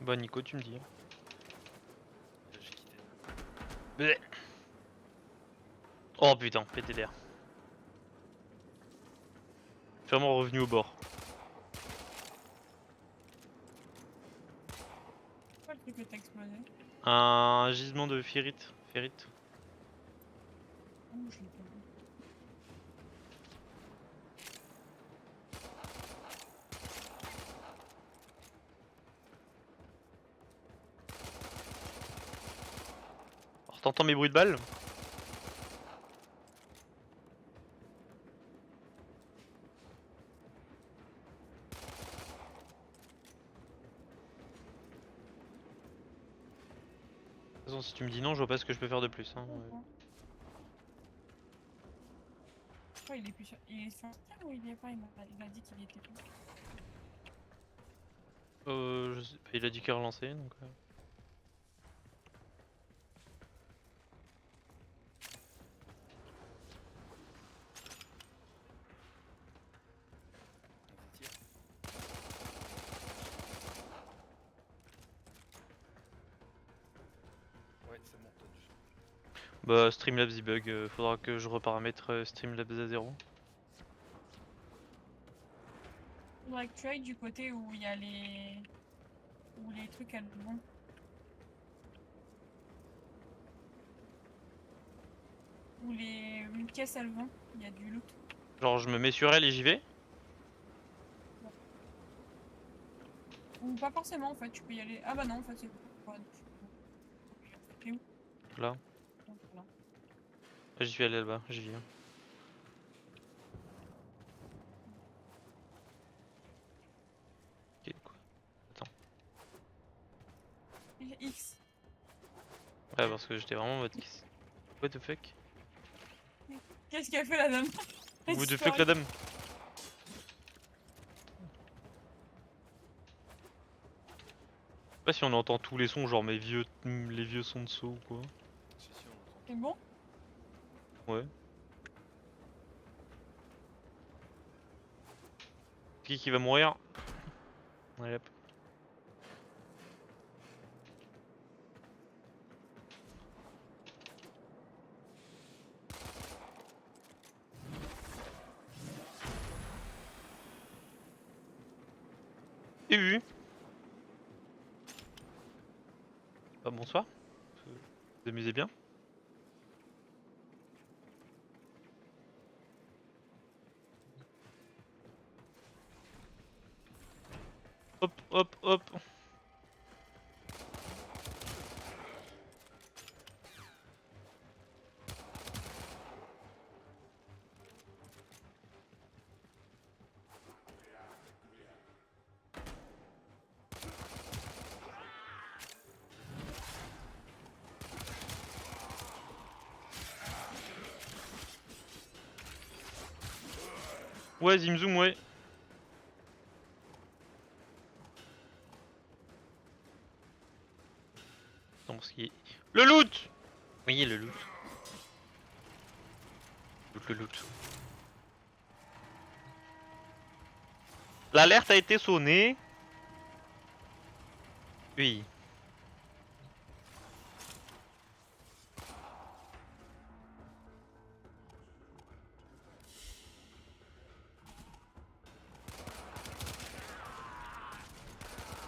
Bah Nico, tu me dis. J'ai quitté. Bleh. Oh putain, pété d'air. Je suis vraiment revenu au bord. Quoi le truc que t'as explosé? Un gisement de ferrite. Oh, je l'ai pas vu. Alors t'entends mes bruits de balles? De toute façon, si tu me dis non, je vois pas ce que je peux faire de plus. Hein. Je crois qu'il est plus sur... Il est sur Steam ou il est pas? Il a dit qu'il était plus. Je sais pas, il a dit qu'il relançait donc. On s'étire. Ouais, c'est bon, t'as dû. Bah Streamlabs il bug, faudra que je reparamètre Streamlabs à 0. Faudrait que tu ailles du côté où il y a les... Où les trucs elles vont. Où les caisses elles vont. Il y a du loot. Genre je me mets sur elle et j'y vais? Ou pas forcément en fait, tu peux y aller. Ah bah non en fait c'est pas... T'es où? Là. Voilà. J'y suis allé là-bas, j'y viens. Ok quoi. Attends. X. Ouais parce que j'étais vraiment en mode what the fuck? Qu'est-ce qu'a fait la dame? What the fuck la dame? Je sais pas si on entend tous les sons, genre les vieux sons de saut ou quoi. Si, si, on entend. C'est bon? Ouais. Qui va mourir? Allez hop. Et vu. Bah bonsoir. Vous amusez bien? Hop hop hop. Ouais Zimzoum ouais. Non, ce qui est... Le loot. Oui le loot. Le loot. L'alerte a été sonnée. Oui.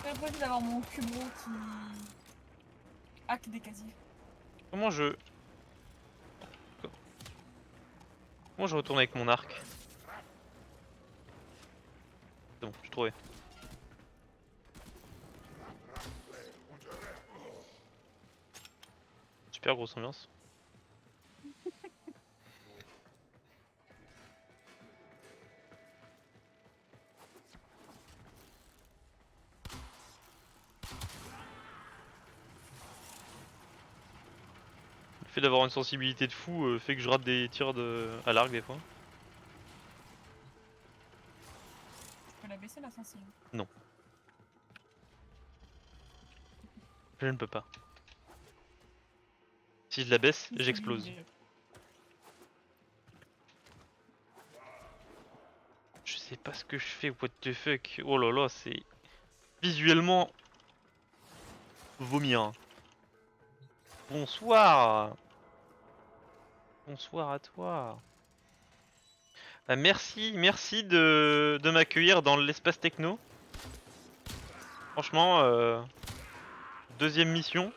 J'ai l'impression d'avoir mon Cubro qui hack des casiers. Comment je retourne avec mon arc? C'est bon, j'ai trouvé. Super grosse ambiance. Le fait d'avoir une sensibilité de fou fait que je rate des tirs à l'arc des fois. Je peux la baisser la sensible. Non. Je ne peux pas. Si je la baisse, j'explose. Je sais pas ce que je fais, what the fuck. Oh là là, c'est... Visuellement... vomir. Bonsoir. Bonsoir à toi. Bah, merci de m'accueillir dans l'espace techno. Franchement, deuxième mission,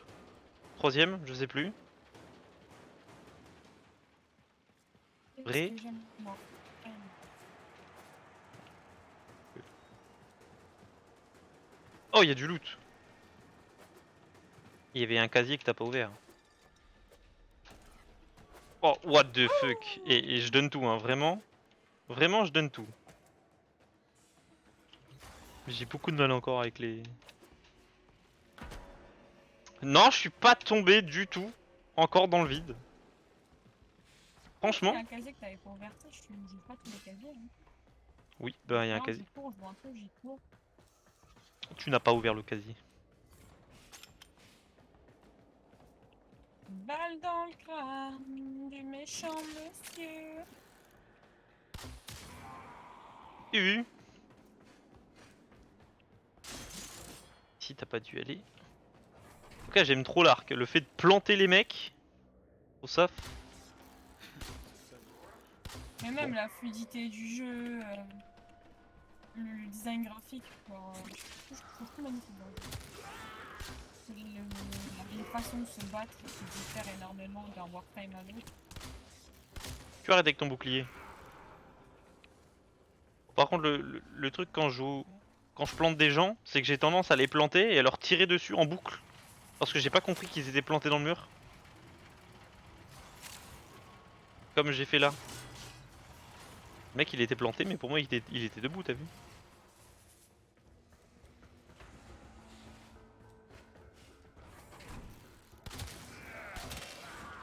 troisième, je sais plus. Vrai. Qu'est-ce que j'aime, moi. Oh, il y a du loot. Il y avait un casier que t'as pas ouvert. Oh, what the fuck. Et je donne tout, hein, vraiment. Vraiment, je donne tout. J'ai beaucoup de mal encore avec les... Non, je suis pas tombé du tout. Encore dans le vide. Il y Franchement. a un casier que t'avais pas ouvert, ça, je joue pas tous les casiers. Hein. Oui, bah il y a un Non, casier. j'y cours, je vois un truc, j'y cours. Tu n'as pas ouvert le casier. Balle dans le crâne du méchant monsieur. Oui. Si t'as pas dû aller. En tout cas, j'aime trop l'arc. Le fait de planter les mecs. Trop ça. Mais même la fluidité du jeu, le design graphique, quoi, je trouve tout magnifique. Les façons de se battre qui diffèrent énormément d'un Warframe à l'autre. Tu arrêtes avec ton bouclier. Par contre, le truc quand je joue, quand je plante des gens, c'est que j'ai tendance à les planter et à leur tirer dessus en boucle. Parce que j'ai pas compris qu'ils étaient plantés dans le mur. Comme j'ai fait là. Le mec il était planté, mais pour moi il était debout, t'as vu?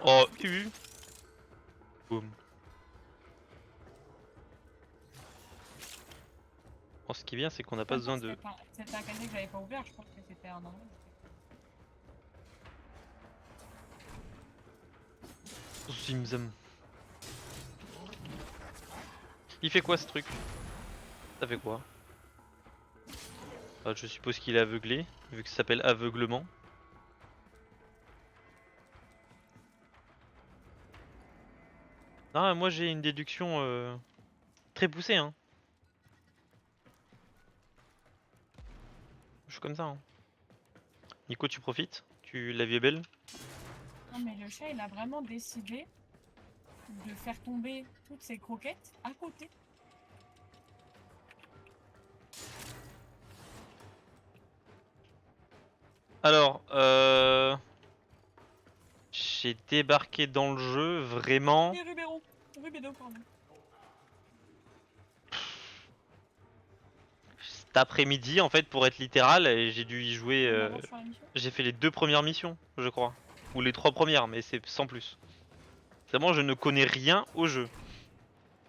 Oh, boum. Bon, ce qui est bien, c'est qu'on n'a pas besoin de... C'était un casier que j'avais pas ouvert, je crois que c'était un endroit. Zimzam. Il fait quoi ce truc? Ça fait quoi? Je suppose qu'il est aveuglé, vu que ça s'appelle aveuglement. Ah, moi j'ai une déduction très poussée, hein. Je suis comme ça, hein. Nico, tu profites? La vie est belle? Non mais le chat il a vraiment décidé de faire tomber toutes ses croquettes à côté. Alors, j'ai débarqué dans le jeu vraiment Et Rubédo, pardon. cet après-midi en fait pour être littéral et j'ai dû y jouer. On avance sur la mission. J'ai fait les 2 premières missions, je crois, ou les 3 premières, mais c'est sans plus. Vraiment, je ne connais rien au jeu.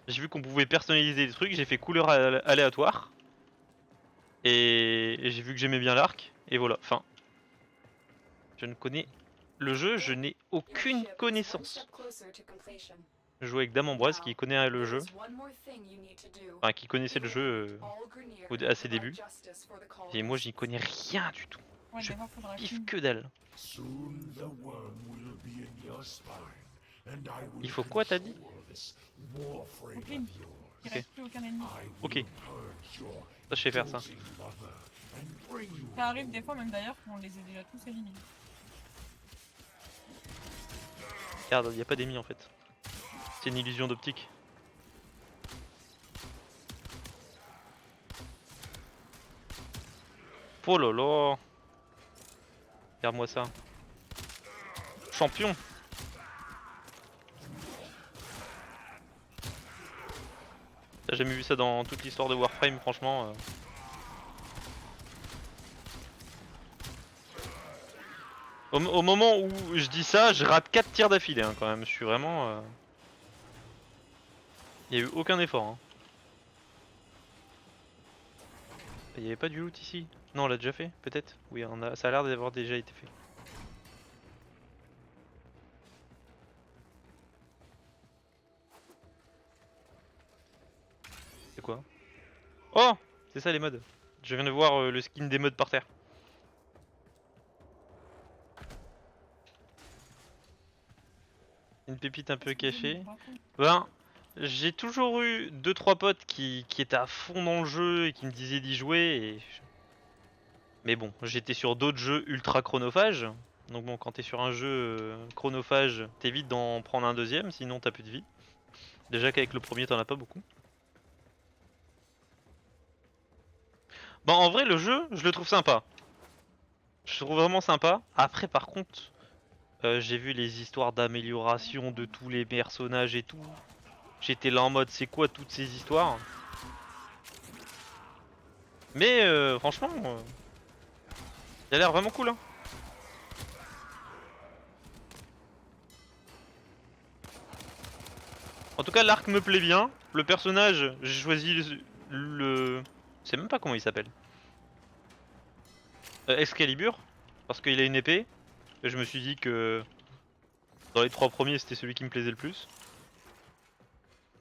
J'ai vu qu'on pouvait personnaliser des trucs, j'ai fait couleur aléatoire et j'ai vu que j'aimais bien l'arc et voilà. Enfin, je ne connais le jeu, je n'ai aucune connaissance. Je joue avec Dame Ambroise qui connaît le jeu, enfin qui connaissait le jeu à ses débuts. Et moi j'y connais rien du tout. Ouais, Je d'abord faudra piffe que dalle. Il faut quoi t'as dit? clean. Il reste plus aucun ennemi. Ok. Ça je sais faire ça. Ça arrive des fois même d'ailleurs qu'on les ait déjà tous éliminés. Regarde, il n'y a pas d'ennemis en fait. C'est une illusion d'optique. Oh là là. Regarde-moi ça. Champion. T'as jamais vu ça dans toute l'histoire de Warframe, franchement. Au moment où je dis ça, je rate 4 tirs d'affilée hein, quand même. Je suis vraiment... Il n'y a eu aucun effort. Hein. Il n'y avait pas du loot ici? Non, on l'a déjà fait, peut-être? Oui, ça a l'air d'avoir déjà été fait. C'est quoi? Oh! C'est ça les mods. Je viens de voir le skin des mods par terre. Une pépite un peu Parce que je cachée. me rends compte. Ben, j'ai toujours eu 2-3 potes qui étaient à fond dans le jeu et qui me disaient d'y jouer. Mais bon, j'étais sur d'autres jeux ultra chronophages. Donc bon, quand t'es sur un jeu chronophage, t'évites d'en prendre un deuxième, sinon t'as plus de vie. Déjà qu'avec le premier, t'en as pas beaucoup. Bon, en vrai, le jeu, je le trouve sympa. Je le trouve vraiment sympa. Après, par contre, j'ai vu les histoires d'amélioration de tous les personnages et tout. J'étais là en mode, c'est quoi toutes ces histoires? Mais franchement, il a l'air vraiment cool, hein. En tout cas, l'arc me plaît bien. Le personnage, j'ai choisi Je sais même pas comment il s'appelle. Excalibur, parce qu'il a une épée. Et je me suis dit que dans les 3 premiers, c'était celui qui me plaisait le plus.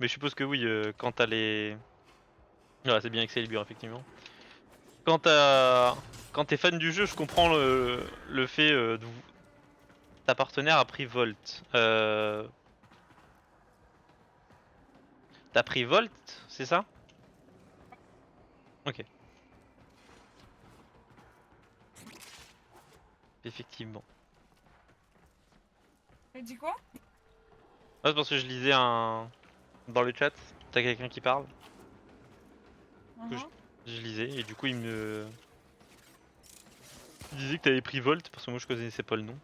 Mais je suppose que oui, quand t'as les... Ouais, c'est bien Excalibur, effectivement. Quand t'as... Quand t'es fan du jeu, je comprends le fait de... Ta partenaire a pris Volt. T'as pris Volt, c'est ça? Ok, effectivement. Tu dit quoi? Ah, c'est parce que je lisais un... Dans le chat, t'as quelqu'un qui parle. Que Mhm. je lisais, et du coup il me... Il disait que t'avais pris Volt, parce que moi je connaissais pas le nom.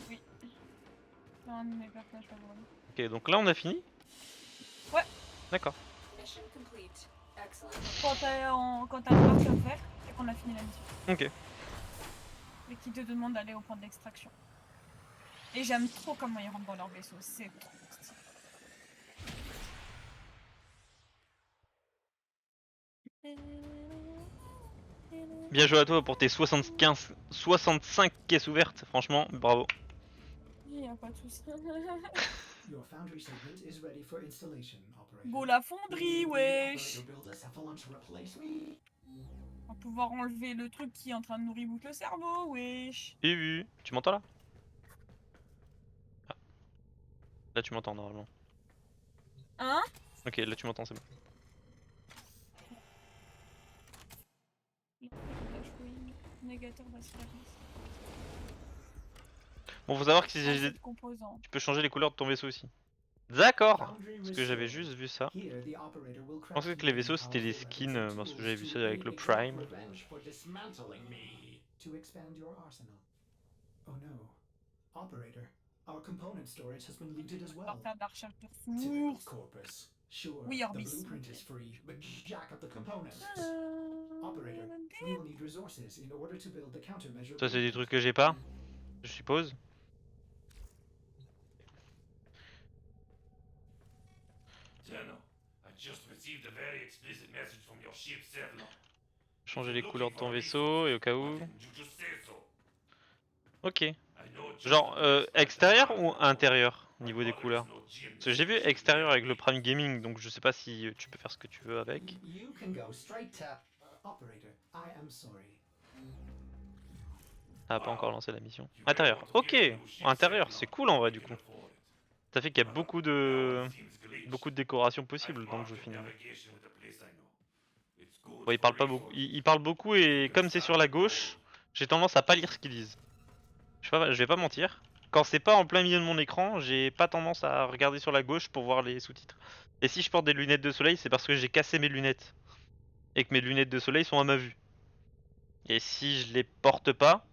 Oui. C'est un de mes personnages favoris. Ok, donc là on a fini? Ouais. D'accord. Quand t'as le marque à faire, et qu'on a fini la mission. Ok. Et qui te demande d'aller au point d'extraction. Et j'aime trop comment ils rentrent dans leur vaisseau, c'est trop stylé. Bien joué à toi pour tes 65 caisses ouvertes, franchement, bravo. Il y a pas de soucis. Your foundry segment is ready for installation, operator. Go la fonderie, wesh! Operator build us have lunch replace me. On va pouvoir enlever le truc qui est en train de nous reboot le cerveau, wesh! J'ai vu. Tu m'entends là? Ah, là tu m'entends normalement. Hein? Ok, là tu m'entends, c'est bon. Négateur d'aspérance. Bon, faut savoir que si Transit composant. tu peux changer les couleurs de ton vaisseau aussi. D'accord! Foundry Parce que j'avais restored. juste vu ça. Here, the operator will Je pensais craft que les you vaisseaux new c'était les powerful skins, weapons and parce que tools j'avais vu ça to avec le exact Prime. revenge for dismantling me. To expand your arsenal. Oh no. Operator, our component storage has been looted as On va well. faire de la recherche de Typical ressources. corpus. Sure, Oui, the Orbis. blueprint is free, but jack up the components. Operator, we will need resources in order to build the countermeasure Ça c'est des blueprint. trucs que j'ai pas, je suppose. Tenno, I just received a very explicit message from your ship, Sevlon. Changer les couleurs de ton vaisseau et au cas où. Why didn't you just say so? Ok. I know just Genre the place for extérieur the ou command. intérieur My niveau des mother is couleurs? no gym Parce que j'ai vu teacher, extérieur avec le me. Prime Gaming, donc je sais pas si tu peux faire ce que tu veux avec. You can go straight to operator. I am sorry. Ah, pas encore lancé la mission. You may Intérieur. want to Ok. get a new ship, Intérieur, Sevlon, c'est cool en vrai if du you coup. can afford it. Ça fait qu'il y a beaucoup de Now it seems glitched. décorations I've possibles dans le jeu marked finalement. navigation with a place I know. It's good Bon, il for parle pas beaucoup. resources. Il parle beaucoup et comme c'est sur la gauche, j'ai tendance à pas lire ce qu'ils disent. Je vais pas mentir. Quand c'est pas en plein milieu de mon écran, j'ai pas tendance à regarder sur la gauche pour voir les sous-titres. Et si je porte des lunettes de soleil, c'est parce que j'ai cassé mes lunettes. Et que mes lunettes de soleil sont à ma vue. Et si je les porte pas,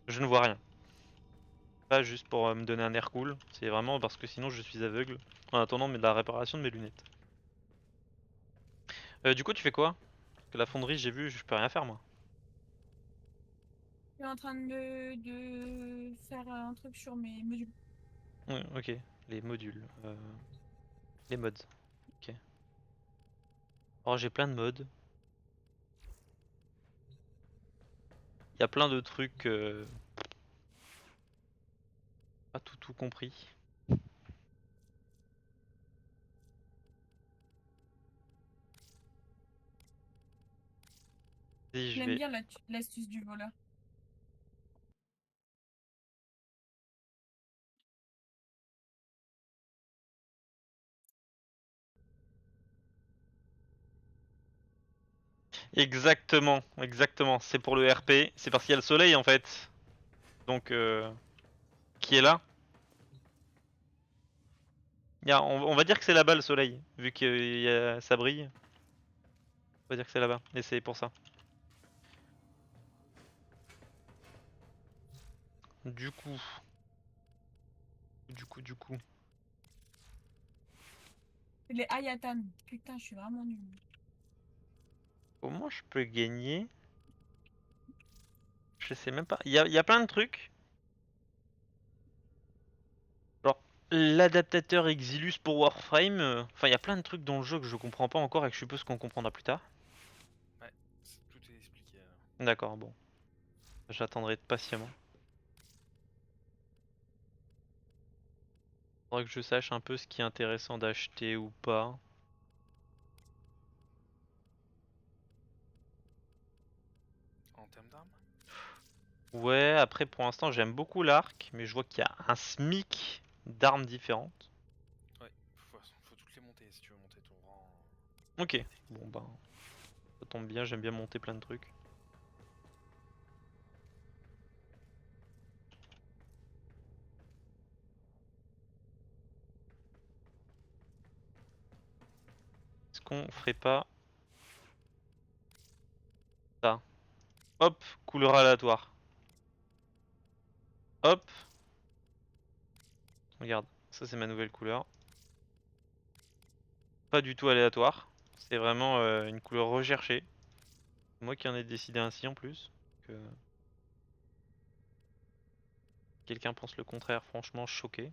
je ne vois rien. Pas juste pour me donner un air cool, c'est vraiment parce que sinon je suis aveugle en attendant la réparation de mes lunettes. Du coup, tu fais quoi? Parce que la fonderie, j'ai vu, je peux rien faire moi. Je suis en train de faire un truc sur mes modules. Ok, les modules. Les mods. Ok. Oh, j'ai plein de mods. Il y a plein de trucs. Pas tout compris. Si je J'aime vais. bien l'astuce du voleur. Exactement, exactement. C'est pour le RP. C'est parce qu'il y a le soleil en fait. Donc, qui est là. On va dire que c'est là-bas le soleil, vu que ça brille. On va dire que c'est là-bas, et c'est pour ça. Du coup. Du coup. Les Ayatan. Putain, je suis vraiment nulle. Comment je peux gagner? Je sais même pas. Il y a plein de trucs. Genre, l'adaptateur Exilus pour Warframe. Enfin, il y a plein de trucs dans le jeu que je comprends pas encore et que je suppose qu'on comprendra plus tard. Tout est expliqué alors. D'accord, bon. J'attendrai patiemment. Faudrait que je sache un peu ce qui est intéressant d'acheter ou pas. En termes d'armes? Ouais, après pour l'instant j'aime beaucoup l'arc, mais je vois qu'il y a un SMIC d'armes différentes. Ouais, faut toutes les monter si tu veux monter ton rang. Ok, bon bah, ça tombe bien, j'aime bien monter plein de trucs. Est-ce qu'on ferait pas ça? Hop, couleur aléatoire. Hop. Regarde, ça c'est ma nouvelle couleur. Pas du tout aléatoire. C'est vraiment une couleur recherchée. Moi qui en ai décidé ainsi en plus. Que... Quelqu'un pense le contraire, franchement choqué.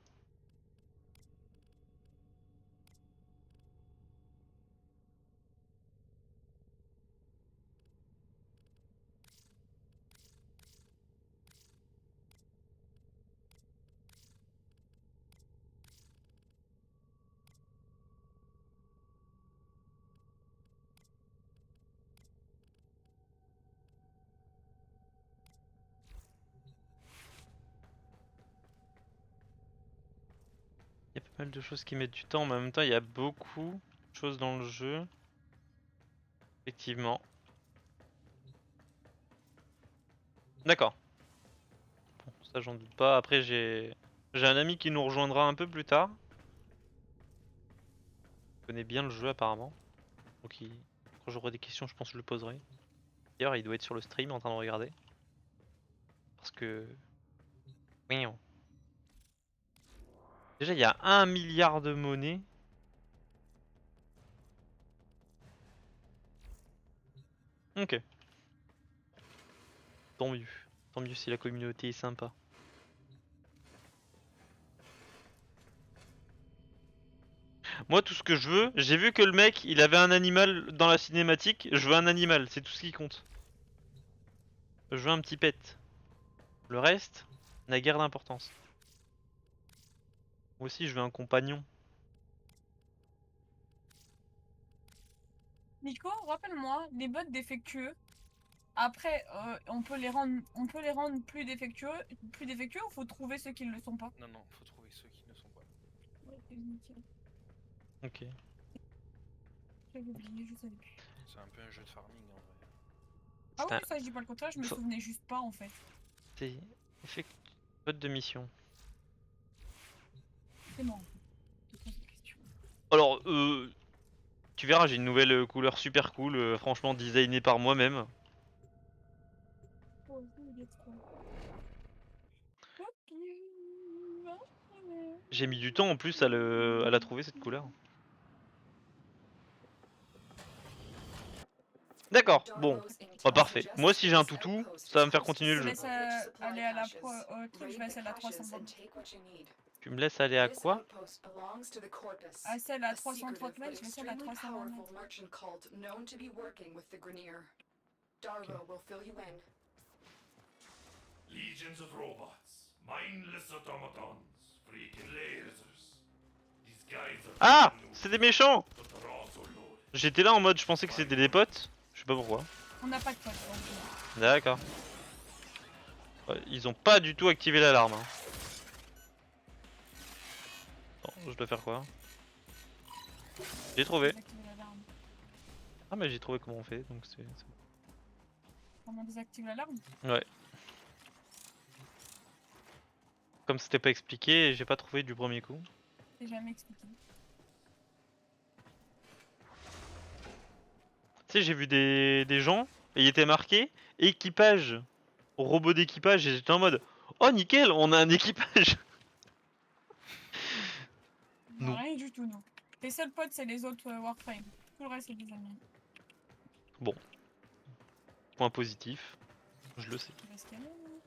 Il y a pas mal de choses qui mettent du temps, mais en même temps il y a beaucoup de choses dans le jeu. Effectivement. D'accord. Bon, ça j'en doute pas. Après j'ai un ami qui nous rejoindra un peu plus tard. Il connaît bien le jeu apparemment. Donc quand j'aurai des questions, je pense que je le poserai. D'ailleurs, il doit être sur le stream en train de regarder. Parce que... Oui. Déjà, il y a 1 milliard de monnaies. Ok. Tant mieux. Tant mieux si la communauté est sympa. Moi, tout ce que je veux, j'ai vu que le mec, il avait un animal dans la cinématique. Je veux un animal, c'est tout ce qui compte. Je veux un petit pet. Le reste n'a guère d'importance. Moi aussi, je veux un compagnon. Nico, rappelle-moi, les bots défectueux. Après, on peut les rendre plus défectueux ou faut trouver ceux qui ne le sont pas? Non, faut trouver ceux qui ne sont pas. Ouais, c'est nickel. Ok. J'avais oublié, je savais plus. C'est un peu un jeu de farming en vrai. Ah oui, C'est ça je dis pas le contraire, je me Faut- souvenais juste pas en fait. C'est effectué vote de mission. C'est moi. Je te pose une question. Alors, tu verras, j'ai une nouvelle couleur super cool, franchement designée par moi-même. Oh, let's go. Ok. J'ai mis du temps en plus à la trouver cette couleur. D'accord, bon, bah, parfait. Moi si j'ai un toutou, ça va me faire continuer Je le te jeu. laisse aller à la au truc, je vais à celle à 320. Tu me laisses aller à quoi? À celle à 330 mètres, je vais celle à 320 mètres. Legions of robots, mindless automatons, freaking lasers. These guys are Ah! brand new, C'est des méchants! but they're also loaded. J'étais là en mode je pensais que c'était des potes. Je sais pas pourquoi. On n'a pas de pote dans le jeu. D'accord. Ouais, ils ont pas du tout activé l'alarme. Hein. Attends, je dois faire quoi? J'ai trouvé. Désactiver l'alarme. Ah mais j'ai trouvé comment on fait, donc c'est... Comment on désactive l'alarme? Ouais. Comme c'était pas expliqué, j'ai pas trouvé du premier coup. C'est jamais expliqué. Tu sais, j'ai vu des gens, et il était marqué équipage, robot d'équipage, et j'étais en mode oh nickel, on a un équipage. Non, Non. rien du tout, non. Les seuls potes, c'est les autres Warframe. Tout le reste, c'est des amis. Point positif, je le sais. Tu vas scanner, non?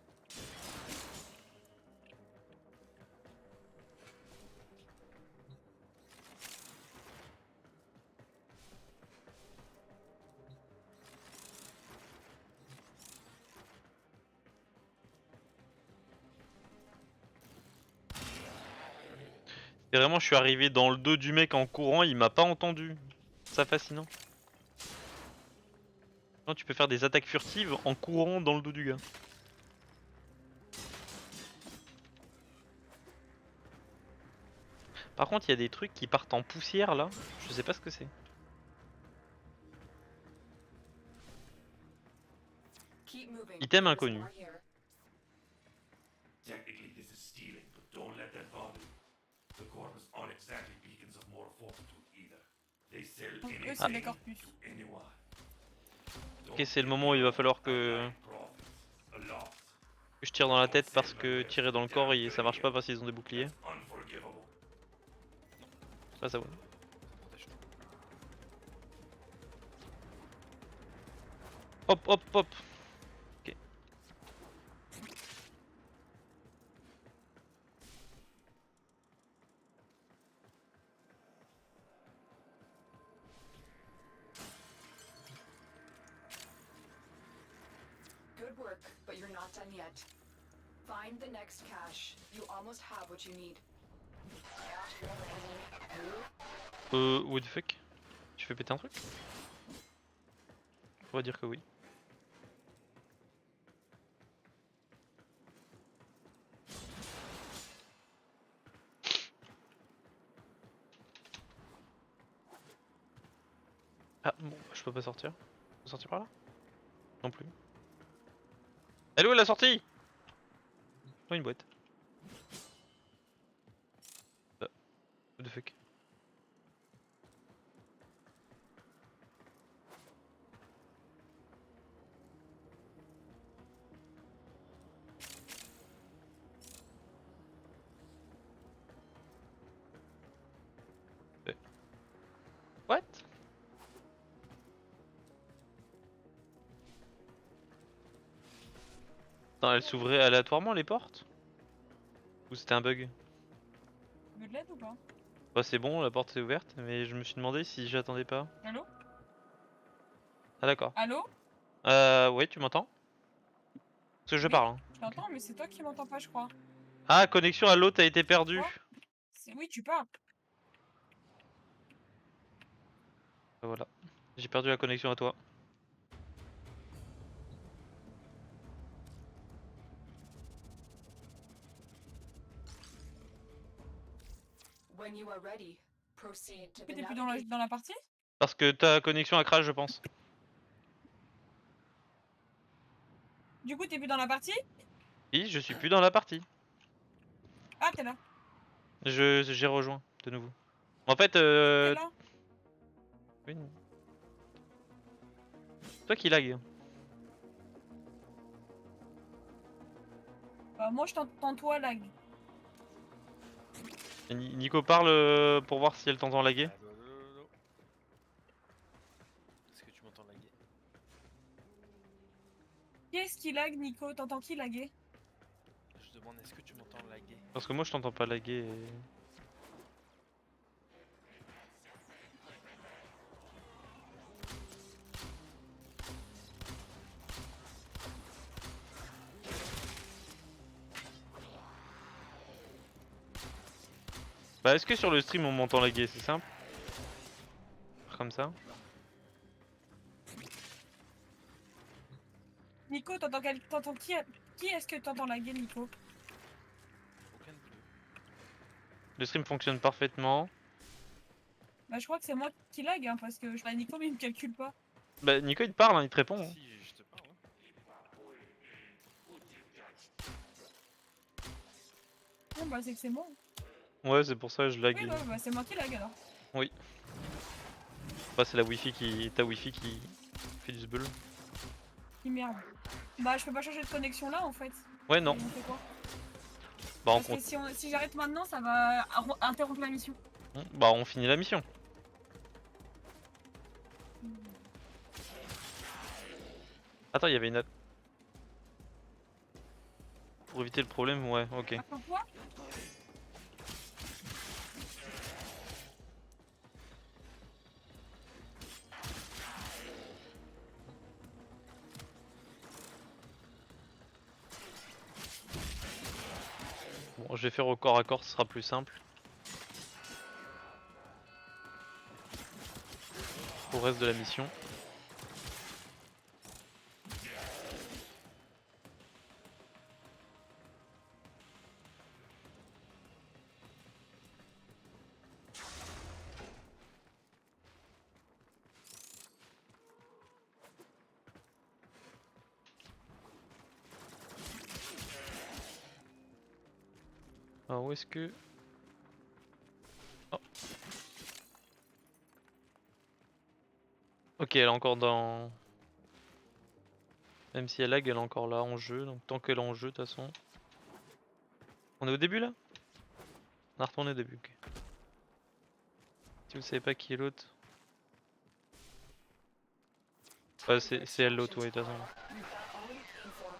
Et vraiment, je suis arrivé dans le dos du mec en courant, il m'a pas entendu. Ça fascinant. Non, tu peux faire des attaques furtives en courant dans le dos du gars. Par contre, il y a des trucs qui partent en poussière là. Je sais pas ce que c'est. Item inconnu. Technically, this is stealing, but don't let that bother you. The Corvus aren't exactly beacons of moral fortitude either. They sell Donc, eux, anything c'est des corpus. to anyone. Ok, c'est le moment où il va falloir que je tire dans la tête parce que tirer dans le corps ça marche pas parce qu'ils ont des boucliers. Ah, ça va. Protège tout. Hop hop hop. Ok. Good work, but you're not done yet. Find the next cache. You almost have what you need. What the fuck? Tu fais péter un truc? On va dire que oui. Ah bon, je peux pas sortir. Je peux sortir par là? Non plus. Elle est où la sortie? Oh, une boîte. What the fuck? What? Attends, elle s'ouvrait aléatoirement les portes? Ou c'était un bug? Tu veux de l'aide ou pas? Bah c'est bon, la porte est ouverte, mais je me suis demandé si j'attendais pas. Allô? Ah d'accord. Allô? Ouais, tu m'entends? Parce que je Oui. parle. Hein. Je t'entends, mais c'est toi qui m'entends pas, je crois. Ah, connexion à l'autre a été perdue. Quoi? Oui, tu parles. Voilà. J'ai perdu la connexion à toi. When you are ready, proceed to the T'es plus navigate. dans la partie? Parce que ta connexion a crash, je pense. Du coup, t'es plus dans la partie? Oui, je suis plus dans la partie. Ah, t'es là. J'ai rejoint de nouveau. En fait, T'es là. oui, non. Toi qui lag. Moi, je t'entends toi, lag. Et Nico parle pour voir si elle t'entend laguer. Allô, allô, allô. Est-ce que tu m'entends laguer? Qui est-ce qui lag, Nico? T'entends qui laguer? Je demande est-ce que tu m'entends laguer? Parce que moi je t'entends pas laguer. Bah est-ce que sur le stream on m'entend laguer? C'est simple. Comme ça. Nico, t'entends qui? Qui est-ce que t'entends laguer, Nico? Aucun de vous deux. Le stream fonctionne parfaitement. Bah je crois que c'est moi qui lag hein, parce que je parle à Nico mais il me calcule pas. Bah Nico il te parle, hein, il te répond. Hein. Si, je te parle. Hein. Bon bah c'est que c'est moi. Ouais, c'est pour ça que je lag. Oui bah c'est moi qui lag alors. Bah, c'est la wifi qui. Ta wifi qui fait du zbeul. Qui merde. Bah je peux pas changer de connexion là en fait. Ouais, non. Et on fait quoi? Bah, on Parce que compte. si j'arrête maintenant ça va interrompre la mission. Bah, on finit la mission. Attends, il y avait une. Pour éviter le problème, ouais, ok. Ah, pourquoi? Bon, je vais faire au corps à corps, ce sera plus simple. Au reste de la mission. Alors où est-ce que... Oh. Ok, elle est encore dans... Même si elle lag, elle est encore là en jeu, donc tant qu'elle est en jeu de toute façon. On est au début là? On a retourné au début, ok. Si vous savez pas qui est l'autre... c'est elle l'autre, ouais, de toute façon. You've got all you came for.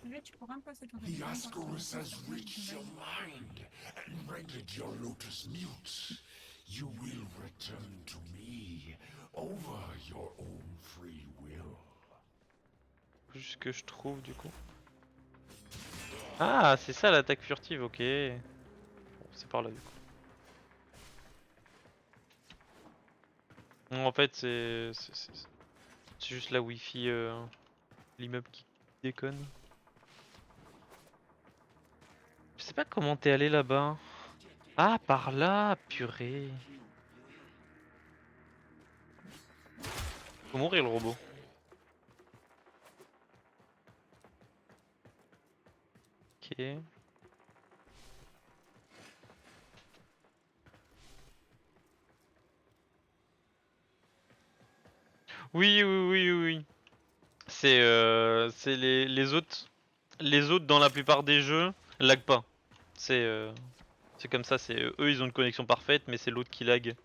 Là, tu pourras me passer ton The téléphone, Ascaris parce que- has reached your mind and rendered your lotus mute. You will return to me over your own free will. Faut juste que je trouve du coup. Ah, c'est ça l'attaque furtive, ok. Bon, c'est par là du coup. Non, en fait, c'est juste la wifi, l'immeuble qui déconne. Je sais pas comment t'es allé là-bas. Ah, par là, purée. Faut mourir le robot. Ok. Oui, oui, oui, oui, oui. C'est les autres dans la plupart des jeux lag pas. C'est comme ça. C'est eux, ils ont une connexion parfaite, mais c'est l'autre qui lag.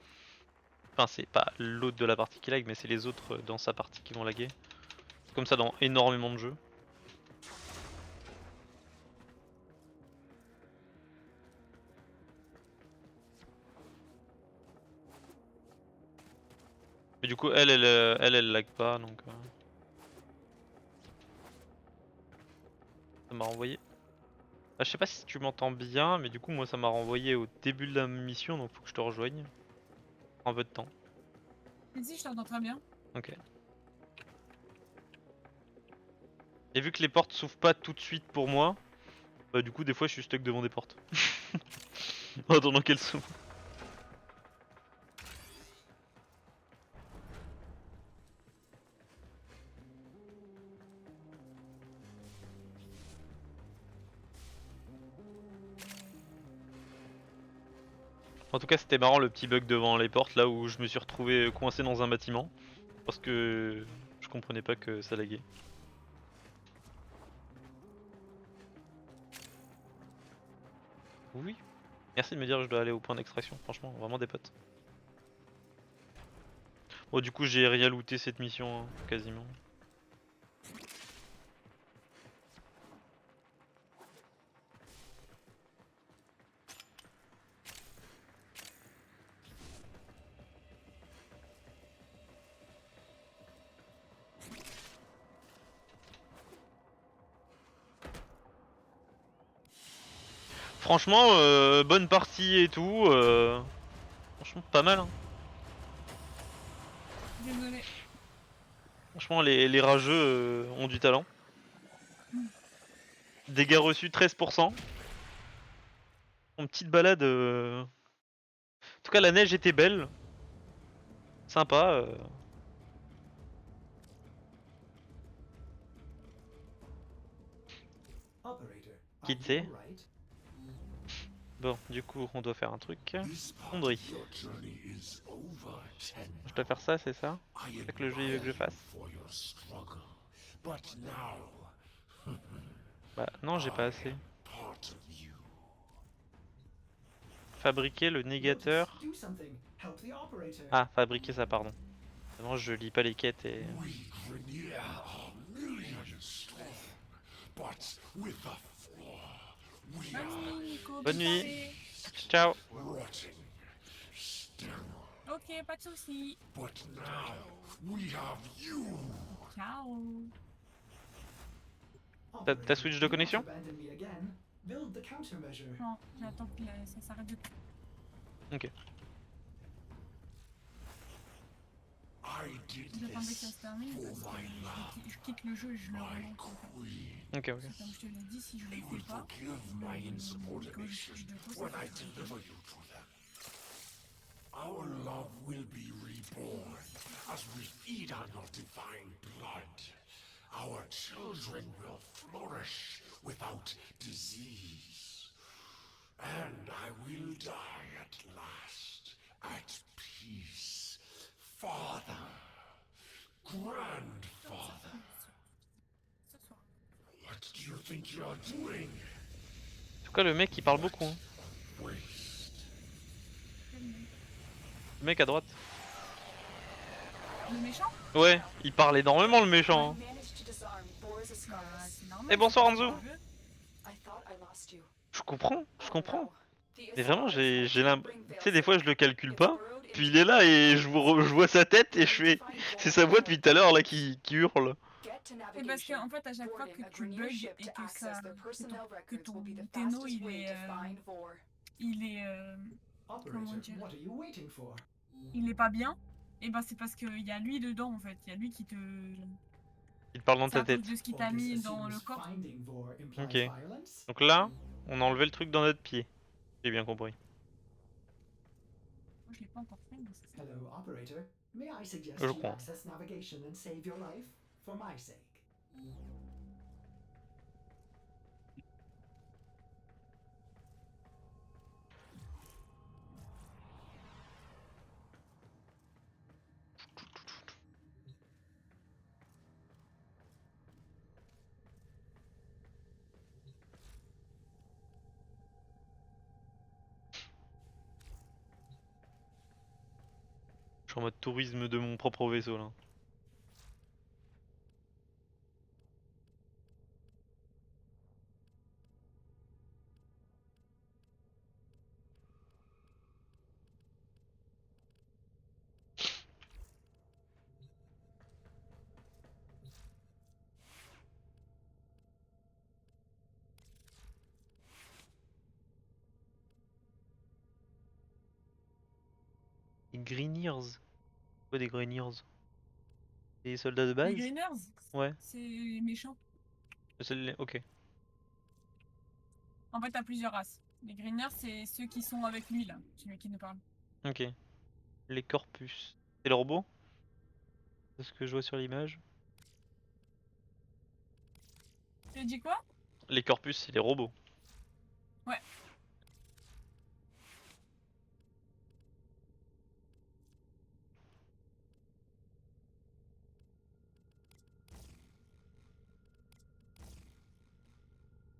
Enfin, c'est pas l'autre de la partie qui lag, mais c'est les autres dans sa partie qui vont laguer. C'est comme ça dans énormément de jeux. Mais du coup, elle lag pas, donc ça m'a renvoyé. Ah, je sais pas si tu m'entends bien, mais du coup, moi, ça m'a renvoyé au début de la mission, donc faut que je te rejoigne. En peu de temps. Mais si, je t'entends très bien. Ok. Et vu que les portes s'ouvrent pas tout de suite pour moi, bah du coup, des fois, je suis stuck devant des portes. En attendant qu'elles s'ouvrent. En tout cas, c'était marrant le petit bug devant les portes là où je me suis retrouvé coincé dans un bâtiment parce que je comprenais pas que ça laguait. Oui, merci de me dire que je dois aller au point d'extraction, franchement, vraiment des potes. Bon, du coup, j'ai rien looté cette mission, hein, quasiment. Franchement, bonne partie et tout. Franchement, pas mal. Hein. Désolé. Franchement, les rageux ont du talent. Dégâts reçus 13%. Une petite balade. En tout cas, la neige était belle. Sympa. Operator, Qui are you sait? alright? Bon, du coup, on doit faire un truc. This part Fonderie. of your journey is over, Tenno. Je dois faire ça, c'est ça? I C'est ça que le jeu il veut que je admire you fasse? for your struggle, but now Bah, non, j'ai pas assez. part of you. Fabriquer le négateur. Lotus, do something. Help the operator. Ah, fabriquer ça, pardon. Vraiment, je lis pas les quêtes et. We Grineer are millions strong, but with a flaw. We Bonne are nuit, Nico. Bonne nuit. soirée. Ciao. rotting still. Ok, pas de soucis. But now we have you. Ciao. T'as switch de Do not connexion? abandon me again. Build the countermeasure. Non, j'attends que ça s'arrête de... Ok. I did J'attendais que ça this se termine for parce my love, que je quitte le jeu et je le my relance. en fait. queen. Ok, ok. Comme je te l'ai dit, si je le They will fais pas, forgive my quand je insubordination switch de cause, ça when fait I très deliver you to them. Our love will be reborn as we feed on your divine blood. Our children will flourish without disease. And I will die at last, at peace. Father, grandfather, ce soir. what do you think you're doing? En tout cas, le mec il parle beaucoup. Hein. Waste. Le mec à droite. Le méchant? Ouais, il parle énormément le méchant. Hein. I managed to disarm Boris Bah, Ascaris. c'est normal. Et bonsoir, c'est Anzo. pas le jeu. I thought I lost you. Je comprends, je Oh comprends. no. The Mais vraiment, Ascaris j'ai will l'impression. bring Tu sais, des fois je le calcule It's pas. burrowed Puis into il est là et je vois sa tête et je fais. Find C'est sa voix depuis tout à l'heure là qui hurle. Get to C'est parce navigation. qu'en fait, à chaque fois que Boarding a tu Grineer bugs ship et to que access ça, their personnel que records ton will be the Tenno, fastest way to find Vor. il est, Operator, dire? what are you waiting for? il est pas bien, et ben c'est parce qu'il y a lui dedans en fait. Il y a lui qui te. Il parle dans C'est à ta tête. cause de ce qu'il Or t'a this mis dans le assumes corps. finding Vor implies Ok. violence? Donc là, on a enlevé le truc dans notre pied. J'ai bien compris. Moi je l'ai pas encore fait, mais c'est ça. Hello, operator. May I suggest Je you crois. access navigation and save your life? For my sake. Je suis en mode tourisme de mon propre vaisseau là. Les Greenears. Quoi des Greenears? Des soldats de Les base? Greeners, Ouais. c'est méchant. Ok. En fait, t'as plusieurs races. Les Greeners, c'est ceux qui sont avec lui là, celui qui nous parle. Ok. Les Corpus. C'est le robot? C'est ce que je vois sur l'image. Tu dis quoi? Les Corpus, c'est les robots. Ouais.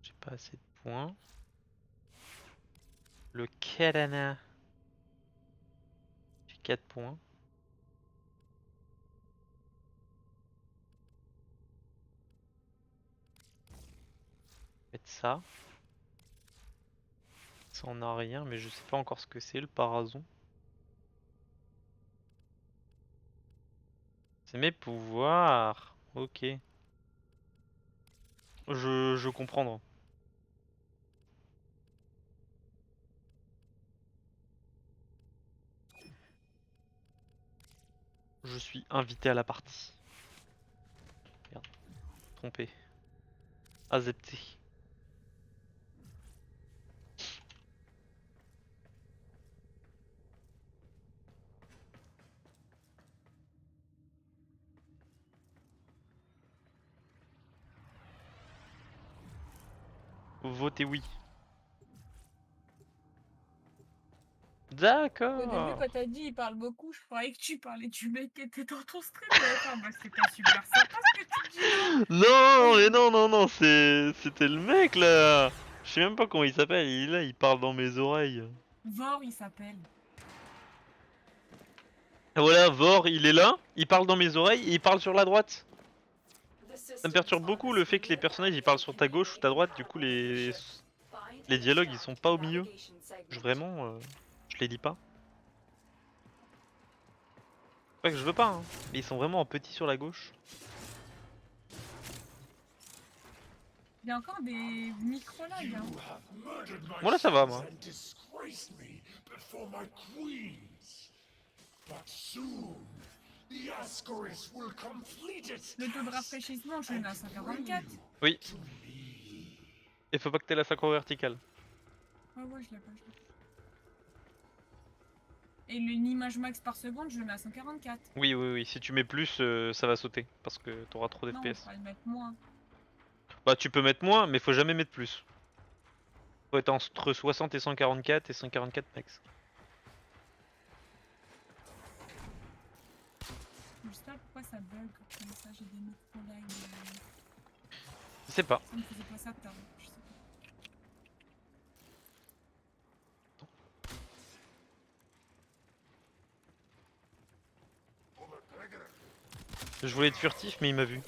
J'ai pas assez de points. Le Katana. J'ai 4 points. Mettre ça. Ça en a rien, mais je sais pas encore ce que c'est le Parazon. C'est mes pouvoirs. Ok. Je comprends. Je suis invité à la partie. Merde. Trompé. Accepté. Votez oui. Au début, D'accord. quand t'as dit il parle beaucoup, je croyais que tu parlais du mec qui était dans ton stream. J'allais faire, bah, c'est pas super sympa ce que tu dis là. Non, mais non, non, non, c'était le mec là. Je sais même pas comment il s'appelle. Il est là, il parle dans mes oreilles. Vor, il s'appelle. Voilà, Vor, il est là, il parle dans mes oreilles et il parle sur la droite. The Ça me systems perturbe on beaucoup this le fait que les unit personnages ils are parlent sur ta gauche ou ta droite, du coup communicating. Find les and dialogues ils extract sont pas the au milieu. navigation segment. Vraiment, je les lis pas. Pas que je veux pas, hein, mais ils sont vraiment en petit sur la gauche. Il y a encore des micro-lags. You Hein. have murdered my Voilà, ça va, sons moi. and disgraced me before my queens. But soon, the Ascaris will complete its Le taux de task rafraîchissement, je le mets à and 144. bring you Oui, to me. et faut pas que t'aies la synchro verticale. Ouais, ouais, je l'ai pas. Et l'image max par seconde, je le mets à 144. Oui, oui, oui, si tu mets plus, ça va sauter parce que t'auras trop Non, on d'FPS. va le mettre moins. Bah, tu peux mettre moins, mais faut jamais mettre plus. Faut être entre 60 et 144 et 144 max. Je sais pas pourquoi ça bug comme ça, j'ai des micro-lags. Je sais pas. Ça me faisait pas ça tout à l'heure. Je sais pas. Je voulais être furtif, mais il m'a vu.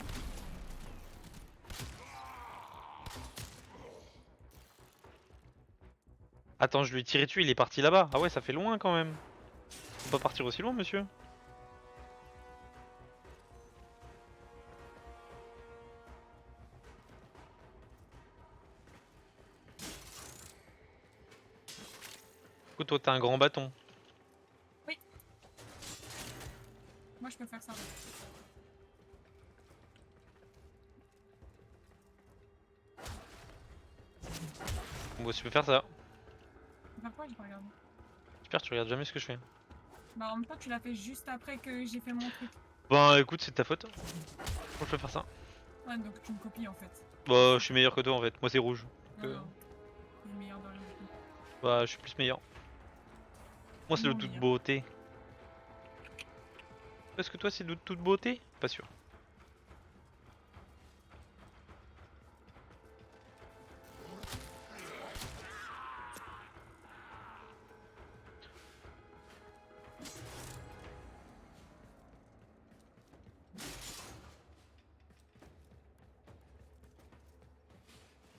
Attends, je lui ai tiré dessus, il est parti là-bas. Ah ouais, ça fait loin quand même. Faut pas partir aussi loin, monsieur. Écoute, toi t'as un grand bâton. Moi, je peux faire ça. Bon, tu peux faire ça. Pourquoi j'ai pas regardé? J'espère que tu regardes jamais ce que je fais. Bah, en même temps, tu l'as fait juste après que j'ai fait mon truc. Bah écoute, c'est de ta faute. Moi je peux faire ça. Ouais, donc tu me copies en fait. Bah je suis meilleur que toi en fait. Moi c'est rouge. Non, Que- non. C'est le meilleur dans le jeu. Bah je suis plus meilleur. Moi c'est de Non, toute meilleur. beauté. Est-ce que toi c'est de toute beauté? Pas sûr.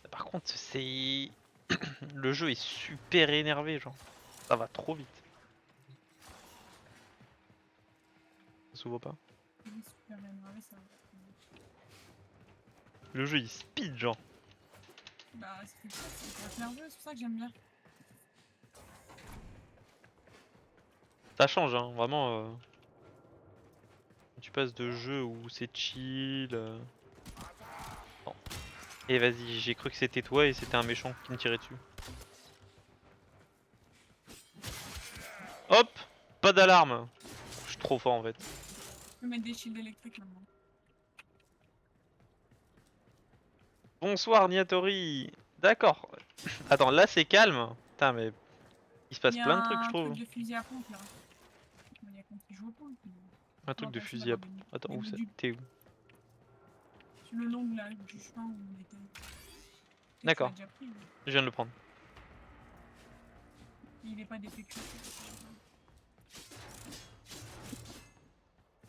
Par contre c'est... Le jeu est super énervé genre. Ça va trop vite. Ça s'ouvre pas. Oui, super énervé, ça. Le jeu il speed genre. Bah, c'est nerveux, c'est pour ça que j'aime bien. Ça change hein, vraiment. Tu passes de jeux où c'est chill. Bon. Et vas-y, j'ai cru que c'était toi et c'était un méchant qui me tirait dessus. Hop! Pas d'alarme! Je suis trop fort en fait. Je peux mettre des shields électriques maintenant. Bonsoir Niatori! D'accord. Attends, là c'est calme. Putain mais il se passe Il y a plein de trucs je un trouve. truc de fusil à pompe là. Il y a quelqu'un qui joue au pompe. Un truc On de va fusil à... passer dans Attends, les où ça? du- T'es où? Sur le long là, du chemin où on était. Et D'accord. tu l'as déjà pris, lui. Je viens de le prendre. Il est pas défectueux.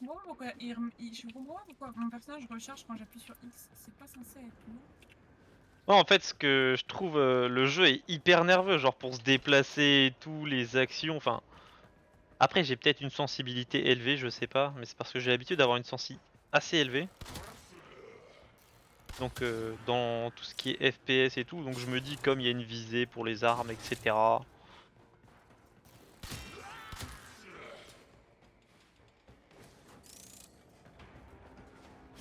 Bon, pourquoi je comprends pas pourquoi mon personnage recharge quand j'appuie sur X. C'est pas censé être non. Ouais, en fait, ce que je trouve, le jeu est hyper nerveux, genre pour se déplacer et tout, les actions, enfin... Après, j'ai peut-être une sensibilité élevée, je sais pas, mais c'est parce que j'ai l'habitude d'avoir une sensi assez élevée. Donc, dans tout ce qui est FPS et tout, donc je me dis, comme il y a une visée pour les armes, etc.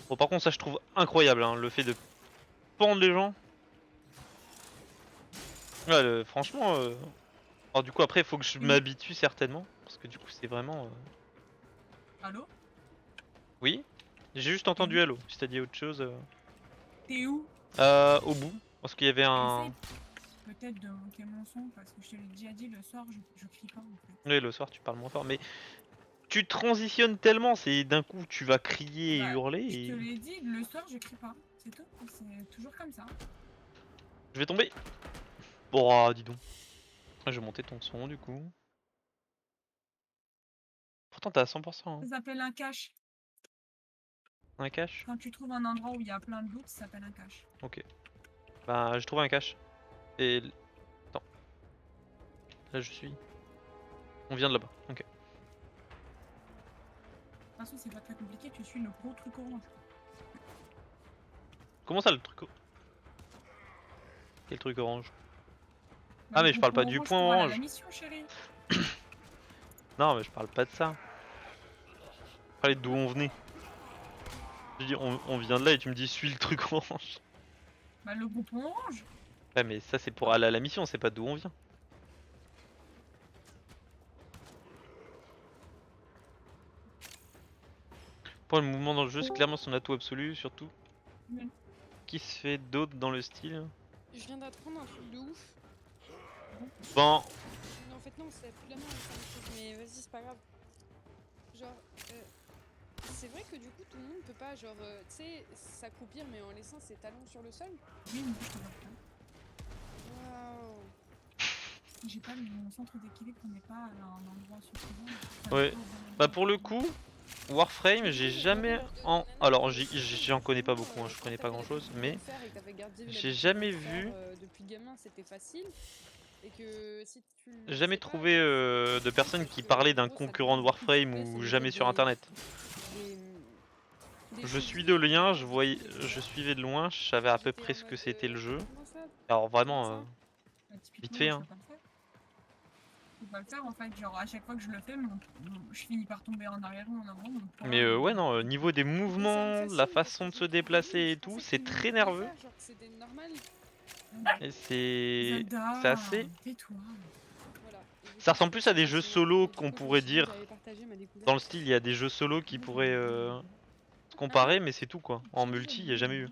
Bon, par contre, ça je trouve incroyable, hein, le fait de pendre les gens. Ouais, franchement... Alors du coup, après, il faut que je m'habitue certainement, parce que du coup, c'est vraiment... Allô? Oui? J'ai juste entendu Halo, si t'as dit autre chose... T'es où? Au bout. Parce qu'il y avait un... Essaye peut-être de monter mon son parce que je te l'ai déjà dit, le soir je crie pas en fait. Oui, le soir tu parles moins fort, mais tu transitionnes tellement, c'est d'un coup tu vas crier et Bah, hurler je te et... l'ai dit, le soir je crie pas, c'est tout, c'est toujours comme ça. Je vais tomber. Bon, ah, dis donc. Ah, je vais monter ton son du coup. Pourtant t'es à 100%, hein. Ça s'appelle un cache. Un cache? Quand tu trouves un endroit où il y a plein de loot, ça s'appelle un cache. Ok. Bah j'ai trouvé un cache. Et... Attends. Là je suis... On vient de là-bas, ok. De toute façon, c'est pas très compliqué, tu suis le gros truc orange. Comment ça le truc... Quel truc orange? Bah, Ah le mais je parle gros pas du orange point pour aller à orange. la mission, chérie. Non mais je parle pas de ça. Je parlais d'où on venait. Je dis on vient de là et tu me dis suis le truc orange. Bah, le gros point orange. Ouais mais ça c'est pour aller à la mission, c'est pas d'où on vient. Pour le mouvement dans le jeu, c'est clairement son atout absolu, surtout. Oui. Qui se fait d'autre dans le style? Je viens d'apprendre un truc de ouf. Bon, Non, en fait, non, c'est plus la même chose, mais vas-y, c'est pas grave. Genre, c'est vrai que du coup, tout le monde peut pas, genre, tu sais, s'accroupir, mais en laissant ses talons sur le sol. Oui, mais je te vois pas. Waouh. J'ai pas mon centre d'équilibre, on n'est pas à un endroit suffisant. Ça Ouais. dépend de- Bah pour le coup, Warframe, j'ai jamais en... Alors j'en connais pas beaucoup, hein, je connais pas grand chose, mais j'ai jamais vu... Depuis gamin, c'était facile. Et que si tu le Jamais faisais pas, trouvé de personnes qui parlaient d'un concurrent de Warframe ou jamais sur internet. Je suis de lien, je suivais de loin, je savais à peu près ce que c'était le jeu. Alors vraiment, Bah, vite typiquement, fait, moi, hein. Je peux pas le faire en fait, genre à chaque fois que je le fais, je finis par tomber en arrière ou en avant. mon poing, Mais ouais non, niveau des mouvements, la façon de se déplacer et tout, c'est très nerveux. Et c'est Zelda, assez... tais-toi. Ça ressemble plus à des jeux solo qu'on pourrait dire. Dans le style, il y a des jeux solo qui pourraient se comparer, mais c'est tout quoi. En multi, il n'y a jamais eu.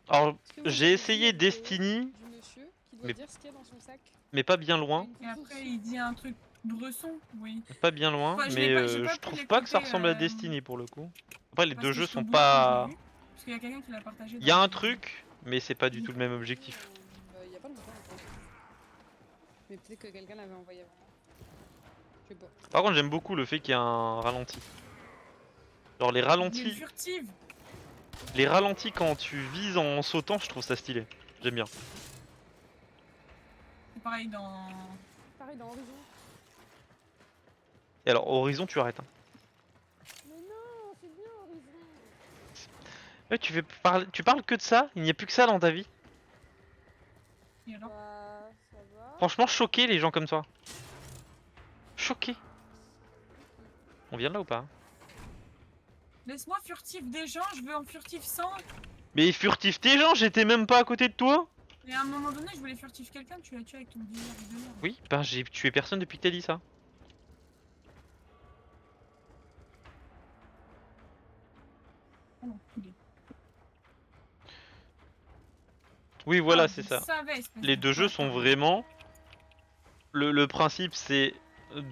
Alors, j'ai essayé Destiny, mais- mais pas bien loin. Et après, il dit un truc bresson, oui. Pas bien loin, Enfin, je mais l'ai pas- j'ai pas je pu trouve pas que ça l'écouter, ressemble à Destiny pour le coup. Après, les parce deux que jeux j'étais au sont boulot quand je pas... l'ai vu, parce qu'il y a quelqu'un qui l'a partagé. Il y a dans un le- truc, mais c'est pas du tout le même objectif. Il y a pas longtemps, en fait. Mais peut-être que quelqu'un l'avait envoyé avant moi. Je sais pas. Par contre, j'aime beaucoup le fait qu'il y a un ralenti. Genre Il est les furtive. ralentis quand tu vises en sautant, je trouve ça stylé. J'aime bien. C'est pareil dans. Pareil dans Horizon. Et alors, Horizon, tu arrêtes. Hein. Mais non, c'est bien Horizon. Ouais, tu parles que de ça? Il n'y a plus que ça dans ta vie? Et alors Bah, ça va. Franchement, choqué les gens comme toi. Choqué. On vient de là ou pas? Laisse-moi furtif des gens, je veux en furtif 100. Mais furtif tes gens, j'étais même pas à côté de toi. Et à un moment donné, je voulais furtif quelqu'un, tu l'as tué avec ton délire de merde. Oui, ben j'ai tué personne depuis que t'as dit ça. Oh non, il est- Oui, voilà, Ah, c'est je ça. savais, espèce Les de deux jeux sont bâtard. vraiment... Le principe, c'est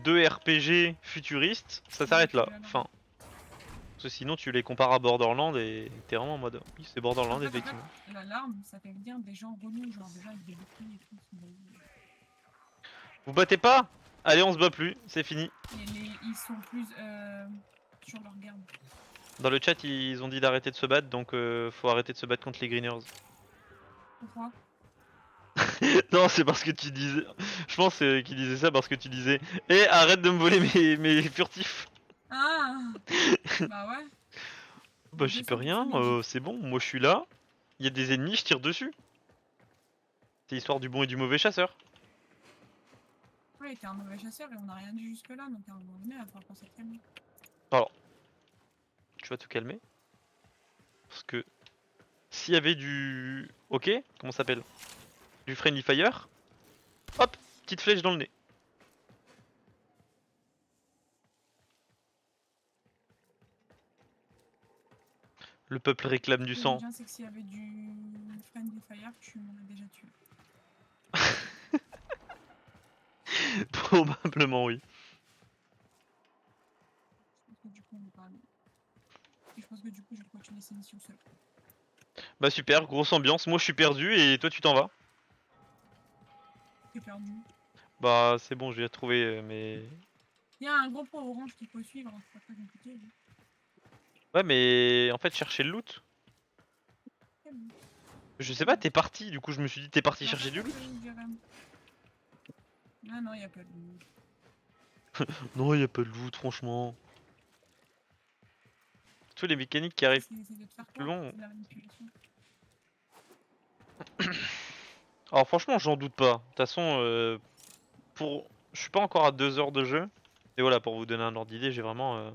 deux RPG futuristes. Ça s'arrête là. Fin. Parce que sinon, tu les compares à Borderlands et t'es vraiment en mode... Oui, c'est Borderlands, En fait, effectivement. L'alarme, ça fait bien des gens relous, genre des gens avec des boucliers et tout. Vous battez pas? Allez, on se bat plus, c'est fini. Et ils sont plus sur leur garde. Dans le chat, ils ont dit d'arrêter de se battre, donc faut arrêter de se battre contre les greeners. Pourquoi? Non, c'est parce que tu disais... Je pense qu'ils disaient ça parce que tu disais Eh, arrête de me voler mes furtifs. Ah bah ouais. Bah j'y peux rien, c'est bon, moi je suis là. Il y a des ennemis, je tire dessus. C'est l'histoire du bon et du mauvais chasseur. Ouais, t'es un mauvais chasseur et on n'a rien dit jusque là, donc à un moment donné, il va falloir penser à te calmer. Alors, tu vas te calmer. Parce que s'il y avait du... Ok, comment ça s'appelle? Du friendly fire. Hop, petite flèche dans le nez. Le peuple réclame du Ce que sang. je veux dire, c'est que s'il y avait du Friendly Fire, tu m'aurais déjà tué. Probablement oui. Je pense que du coup, on va pas. Et je pense que du coup, je vais continuer ces missions seule. Bah super, grosse ambiance. Moi je suis perdu et toi tu t'en vas. J'ai perdu. Bah c'est bon, je vais trouver mais... Il y a un gros pot orange qu'il faut suivre, hein, c'est pas très compliqué. Hein. Ouais mais en fait chercher le loot. C'est bon. Je sais pas, t'es parti, du coup je me suis dit t'es parti Non, chercher du pas loot. ça, je dirais. Ah non, il y a pas de loot. Non y a pas de loot franchement. Tous les mécaniques qui arrivent C'est de te faire plus peur, long. c'est de la manipulation. Alors franchement j'en doute pas. De toute façon je suis pas encore à 2 heures de jeu. Et voilà, pour vous donner un ordre d'idée, j'ai vraiment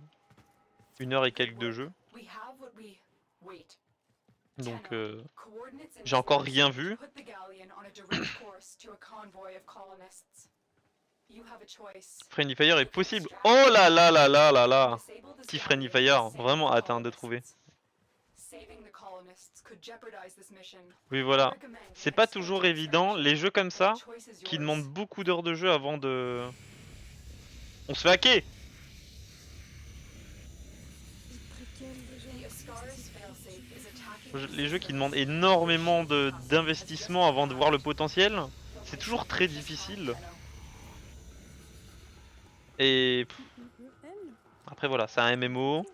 1 heure et quelques de jeu. We have what we... Wait. Donc Coordinates in j'ai encore this rien map vu. put the galleon on a direct course to a convoy of colonists. You have a choice. Friendly Fire est possible. Oh là là là là là là. Petit Friendly Fire, vraiment hâte de trouver. Saving the colonists could jeopardize this mission. Oui voilà. C'est pas toujours évident, les jeux comme ça, qui demandent beaucoup d'heures de jeu avant de... On se fait hacker. Les jeux qui demandent énormément d'investissement avant de voir le potentiel, c'est toujours très difficile. Et après voilà, c'est un MMO.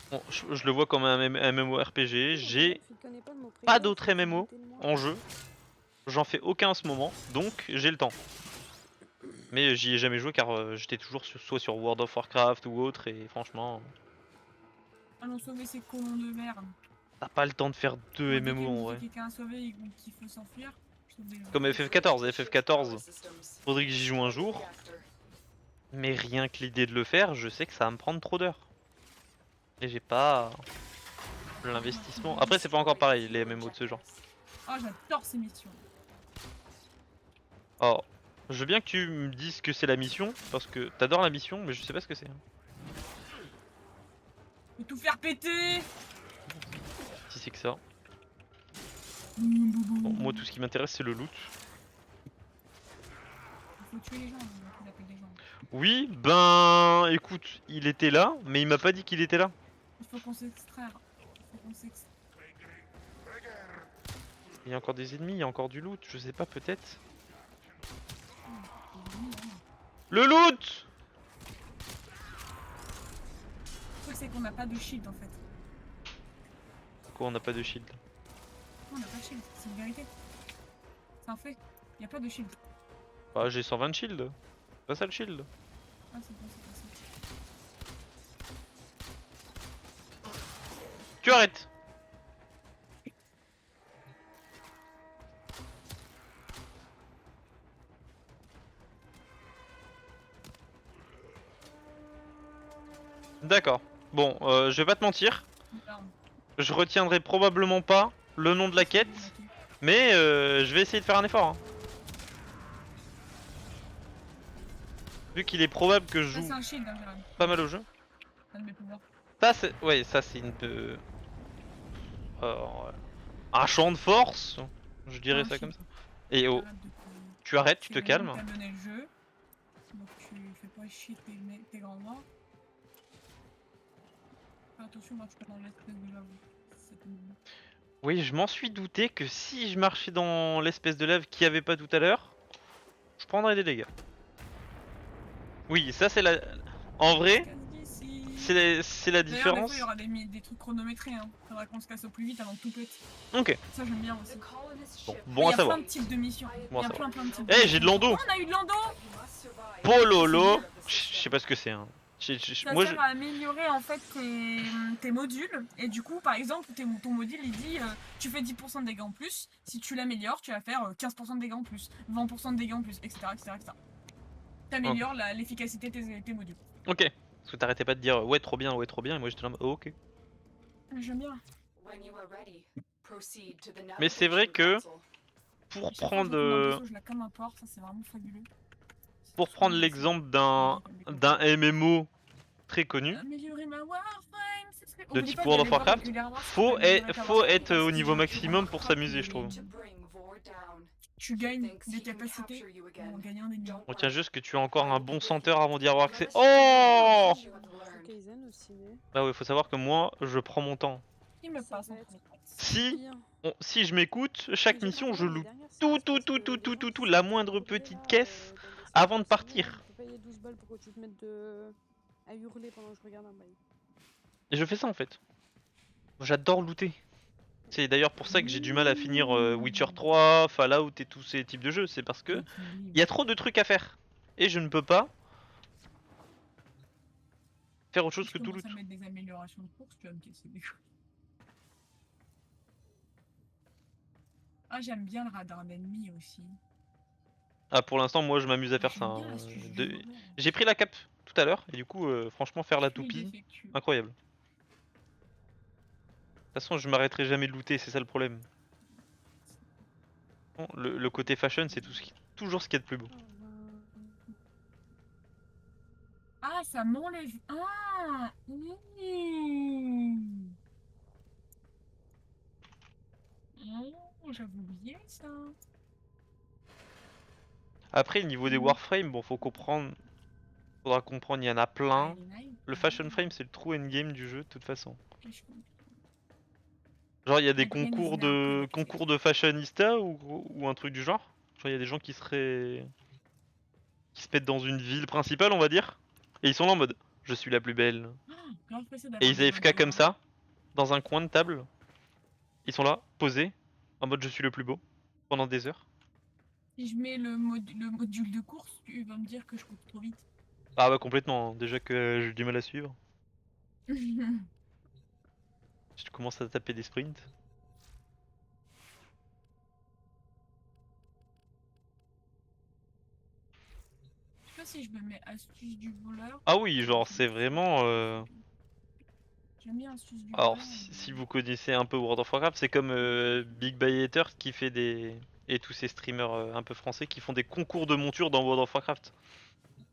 Bon, je le vois comme un MMORPG. J'ai pas d'autres MMO en jeu. J'en fais aucun en ce moment, donc j'ai le temps. Mais j'y ai jamais joué car j'étais toujours soit sur World of Warcraft ou autre et franchement... Allons sauver ces colons de merde. T'as pas le temps de faire 2 MMO en vrai. Quelqu'un à sauver et qu'il faut s'enfuir. Comme FF14, FF14, faudrait que j'y joue un jour. Mais rien que l'idée de le faire, je sais que ça va me prendre trop d'heures. Et j'ai pas l'investissement. Après c'est pas encore pareil les MMO de ce genre. Oh j'adore ces missions. Oh, je veux bien que tu me dises que c'est la mission, parce que t'adores la mission, mais je sais pas ce que c'est. Faut tout faire péter. Si c'est que ça. Bon, moi tout ce qui m'intéresse c'est le loot. Il faut tuer les gens, il appelle des gens. Oui, ben écoute, il était là, mais il m'a pas dit qu'il était là. Il faut qu'on s'extraire. Il faut qu'on s'extraire. Il y a encore des ennemis, il y a encore du loot, je sais pas, peut-être. Le loot! Le truc c'est qu'on n'a pas de shield en fait. Quoi, on n'a pas de shield? Non, on n'a pas de shield, c'est une vérité. C'est un fait. Il n'y a pas de shield. Bah j'ai 120 de shield. Pas ça le shield. Ah c'est bon, c'est pas ça. Tu arrêtes! D'accord. Bon, je vais pas te mentir. Merde. Je retiendrai probablement pas le nom de la quête, mais je vais essayer de faire un effort. Hein. Vu qu'il est probable que je Ça joue c'est un shield hein, Jérôme. pas mal au jeu. Un de mes pouvoirs. Ça c'est... Ouais, ça c'est une... un champ de force, je dirais Un ça shield. comme ça. Et oh, Arrête de te- tu arrêtes, tu C'est te le calmes. nom que t'as donné le jeu. Donc tu fais pas chier tes grands morts. Fais attention, moi tu peux dans l'espèce de lave. C'est une- Oui, je m'en suis douté que si je marchais dans l'espèce de lave qu'il n'y avait pas tout à l'heure, je prendrais des dégâts. Oui, ça c'est la... En vrai, c'est la D'ailleurs, des différence. fois, il y aura des trucs chronométrés. Hein. Faudra qu'on se casse au plus vite avant que tout pète. Ok, Ça, j'aime bien aussi. bon, Il bon y à a savoir. plein de types de missions. Bon à Il y a savoir. plein de types. Eh, j'ai de l'endo. Oh, on a eu de l'endo. Pololo. Je sais pas ce que c'est. Hein. Ça Moi, sert à améliorer en fait tes modules. Et du coup, par exemple, ton module il dit tu fais 10% de dégâts en plus. Si tu l'améliores, tu vas faire 15% de dégâts en plus, 20% de dégâts en plus, etc. etc. T'améliores l'efficacité de tes modules. Ok. Parce que t'arrêtais pas de dire ouais trop bien, et moi j'étais là, oh, ok. J'aime bien. Mais c'est vrai que pour Chaque fois, prendre je retrouve un vaisseau, je la comme un porc, ça c'est vraiment fabuleux. pour prendre l'exemple d'un MMO très connu, Améliorer ma Warframe, c'est de type World of Warcraft, faut être au niveau maximum pour s'amuser, je trouve. Tu gagnes des capacités en gagnant des millions. On tient juste que tu as encore un bon senteur avant d'y avoir accès. Oh! Kaizen aussi, mais... Bah ouais, faut savoir que moi, je prends mon temps. Il me Ça passe en va être compétence. Si, bien. si je m'écoute, chaque Mais mission, je genre, loue l'année dernière, tout, c'est parce tout, que la les moindre progrès, petite là, caisse dans le avant de Destiny, partir. On peut payer 12 balles pour que tu te mettes à hurler pendant que je regarde un bail. Et je fais ça en fait. J'adore looter. C'est d'ailleurs pour ça que j'ai du mal à finir Witcher 3, Fallout et tous ces types de jeux. C'est parce que il y a trop de trucs à faire. Et je ne peux pas faire autre chose que Je tout commence loot. à mettre des améliorations de course, tu vas me casser les couilles. Ah, j'aime bien le radar d'ennemi aussi. Ah, pour l'instant, moi je m'amuse à faire ça. J'aime bien hein. l'astuce du De- voleur. J'ai pris la cape tout à l'heure. Et du coup, franchement, faire la Je suis toupie, défectueux. incroyable. De toute façon, je m'arrêterai jamais de looter, c'est ça le problème. Bon, le côté fashion, c'est toujours ce qu'il y a de plus beau. Ah, ça m'enlève. Ah, ouh. Oh, j'avais oublié ça. Après, niveau des Warframes, bon, faut comprendre. Faudra comprendre, il y en a plein. Ah, elle est nice. Le fashion frame, c'est le true endgame du jeu, de toute façon. Ok, je comprends. Genre, il y a des Organiser concours un peu la concours de fashionista ou un truc du genre. Genre, il y a des gens qui se mettent dans une ville principale, on va dire. Et ils sont là en mode, je suis la plus belle. Grave pressé d'avoir Et ils des AFK bonnes comme voix. ça, dans un coin de table. Ils sont là, posés, en mode je suis le plus beau, pendant des heures. Si je mets le module de course, tu vas me dire que je cours trop vite. Ah bah complètement, hein. Déjà que j'ai du mal à suivre. Je commence à taper des sprints. Je sais pas si je me mets astuce du voleur. Ah oui, genre c'est vraiment... J'aime bien astuce du Alors voleur. si vous connaissez un peu World of Warcraft, c'est comme Big Bayater qui fait des... Et tous ces streamers un peu français qui font des concours de monture dans World of Warcraft.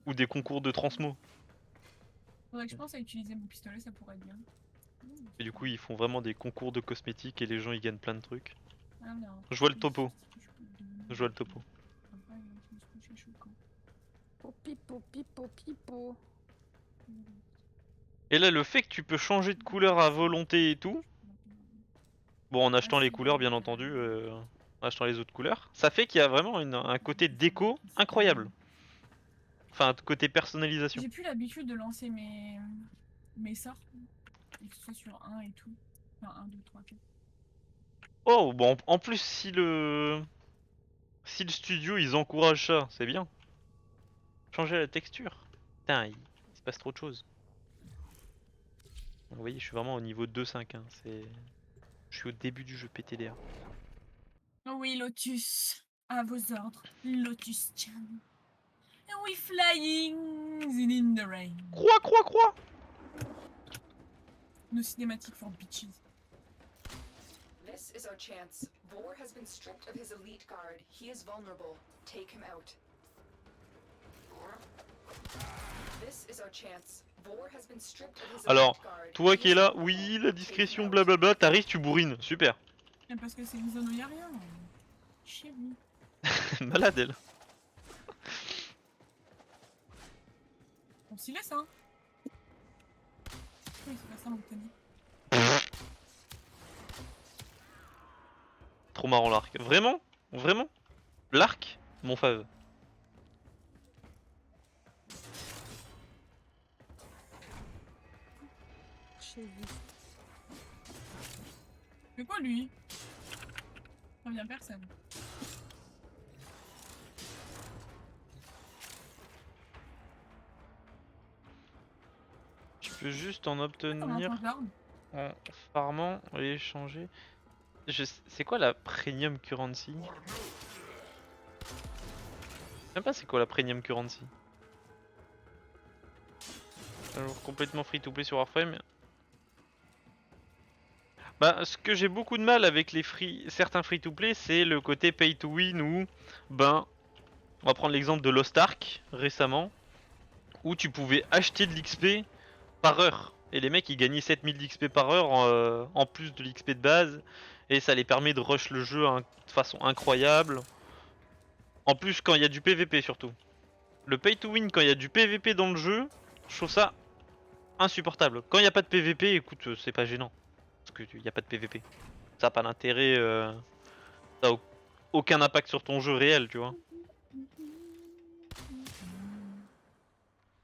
Ou des concours de transmo. Faudrait que je pense à utiliser mon pistolet, ça pourrait être bien. Et du coup ils font vraiment des concours de cosmétiques et les gens ils gagnent plein de trucs. Ah, non. Je vois le topo. Je vois le topo. Pipo, pipo, pipo. Et là le fait que tu peux changer de couleur à volonté et tout, bon en achetant les couleurs bien entendu, en achetant les autres couleurs, ça fait qu'il y a vraiment un côté déco incroyable. Enfin un côté personnalisation. J'ai plus l'habitude de lancer mes sorts. Et que ce soit sur 1 et tout. Enfin 1, 2, 3, 4. Oh bon en plus si le studio ils encouragent ça, c'est bien. Changer la texture. Putain, il se passe trop de choses. Vous voyez, je suis vraiment au niveau 2.5. Hein. Je suis au début du jeu PTDR. Oh oui, Lotus. À vos ordres. Lotus Chan. We flying in the rain. Croix. No cinématique for bitches. This is our chance. Vor has been stripped of his elite guard. He is vulnerable. Take him out. This is our chance. Vor has been stripped of his Alors, elite guard. toi He qui is es là, vulnerable. oui, la Take discrétion, him out. blablabla, t'arrives, tu bourrines, super. Mais parce que c'est une zone où y a rien. Chez lui. Malade elle. On s'y laisse, hein. Oui, c'est pas ça, Anthony. Trop marrant l'arc. Vraiment L'arc, mon fave. Chez lui. Mais quoi, lui? Ça vient personne. Tu peux juste en Comment obtenir on garde? en farmant et échanger. C'est quoi la premium currency? Je sais même pas c'est quoi la premium currency. Alors complètement free to play sur Warframe. Bah ce que j'ai beaucoup de mal avec les certains free to play, c'est le côté pay to win où ben on va prendre l'exemple de Lost Ark récemment où tu pouvais acheter de l'XP par heure. Et les mecs ils gagnaient 7000 d'XP par heure en plus de l'XP de base. Et ça les permet de rush le jeu de façon incroyable. En plus quand il y a du PVP surtout. Le pay to win quand il y a du PVP dans le jeu, je trouve ça insupportable. Quand il n'y a pas de PVP, écoute, c'est pas gênant. Parce qu'il n'y a pas de PVP. Ça n'a pas d'intérêt, ça a aucun impact sur ton jeu réel, tu vois.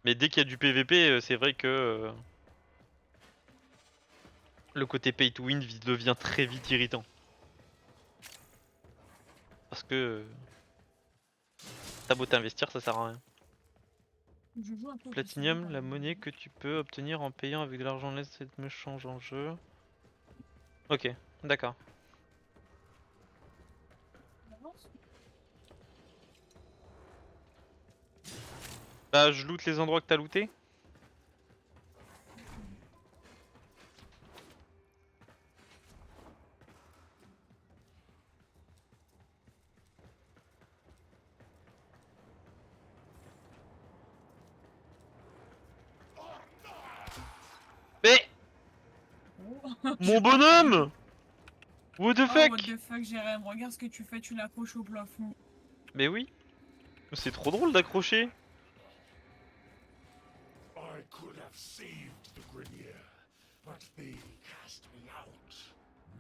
Mais dès qu'il y a du PVP, c'est vrai que le côté pay to win devient très vite irritant. Parce que t'as beau t'investir, ça sert à rien. Je joue un peu au Platinum, PC, la monnaie que tu peux obtenir en payant avec de l'argent laisse cette me change en jeu. Ok, d'accord. Bah je loot les endroits que t'as looté. Mais mon bonhomme! What the Oh, fuck? what the fuck, Jérém, regarde ce que tu fais, tu l'accroches au plafond. Mais oui. C'est trop drôle d'accrocher. I could have saved the Grineer, but they cast me out.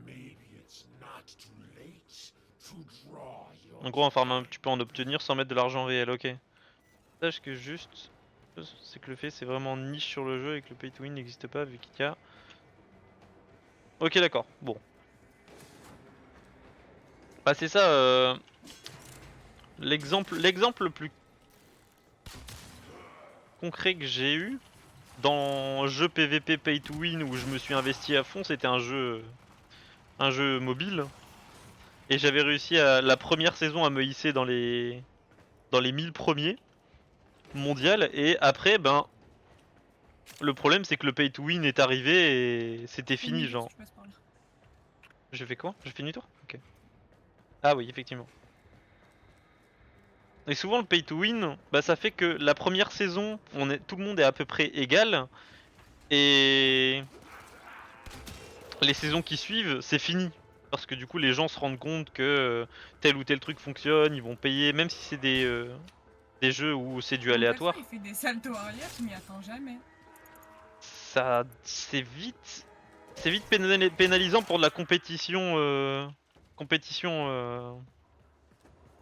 Maybe it's not too late to draw your. En gros, en farm, tu peux en obtenir sans mettre de l'argent réel, ok. Sache que juste, c'est que le fait c'est vraiment niche sur le jeu et que le pay to win n'existe pas vu qu'il y a. Ok, d'accord, bon. Bah, c'est ça, l'exemple le plus concret que j'ai eu dans un jeu PVP pay to win où je me suis investi à fond, c'était un jeu mobile. Et j'avais réussi la première saison à me hisser dans les 1000 premiers mondial, et après ben le problème c'est que le pay to win est arrivé et c'était fini genre. Tu passes par là. J'ai fait quoi? J'ai fait demi-tour? Ok. Ah oui, effectivement. Et souvent le pay to win, bah ça fait que la première saison, tout le monde est à peu près égal, et les saisons qui suivent, c'est fini. Parce que du coup les gens se rendent compte que tel ou tel truc fonctionne, ils vont payer, même si c'est des jeux où c'est du Donc, aléatoire. parfois, il fait des saltos arrière, tu m'y attends jamais. Ça, c'est vite pénalisant pour de la compétition,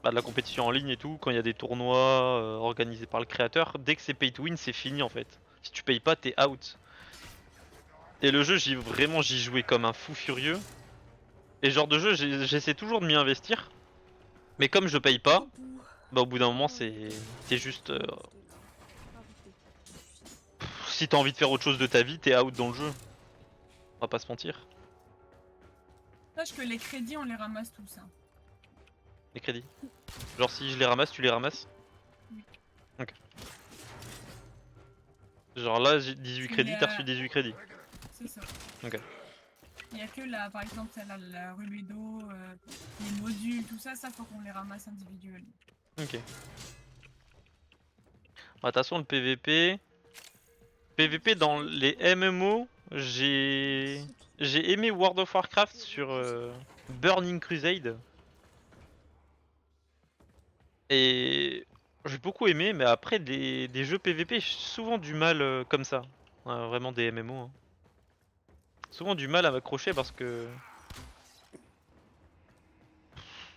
bah, de la compétition en ligne et tout, quand il y a des tournois organisés par le créateur. Dès que c'est pay to win, c'est fini en fait. Si tu payes pas, t'es out. Et le jeu, j'y jouais comme un fou furieux. Et ce genre de jeu, j'essaie toujours de m'y investir. Mais comme je paye pas, bah au bout d'un moment, c'est juste. Si t'as envie de faire autre chose de ta vie, t'es out dans le jeu. On va pas se mentir. Sache que les crédits, on les ramasse tous. Hein. Les crédits. Genre si je les ramasse, tu les ramasses? Oui. Ok. Genre là, j'ai 18 C'est crédits, t'as reçu 18 crédits. C'est ça. Ok. Il y a que là, par exemple, celle-là, la Rubido, les modules, tout ça, faut qu'on les ramasse individuellement. Ok. Bah, de toute façon, le PVP. PVP dans les MMO, j'ai aimé World of Warcraft sur Burning Crusade. Et j'ai beaucoup aimé, mais après des jeux PVP, j'ai souvent du mal comme ça. Ouais, vraiment des MMO. Hein. Souvent du mal à m'accrocher parce que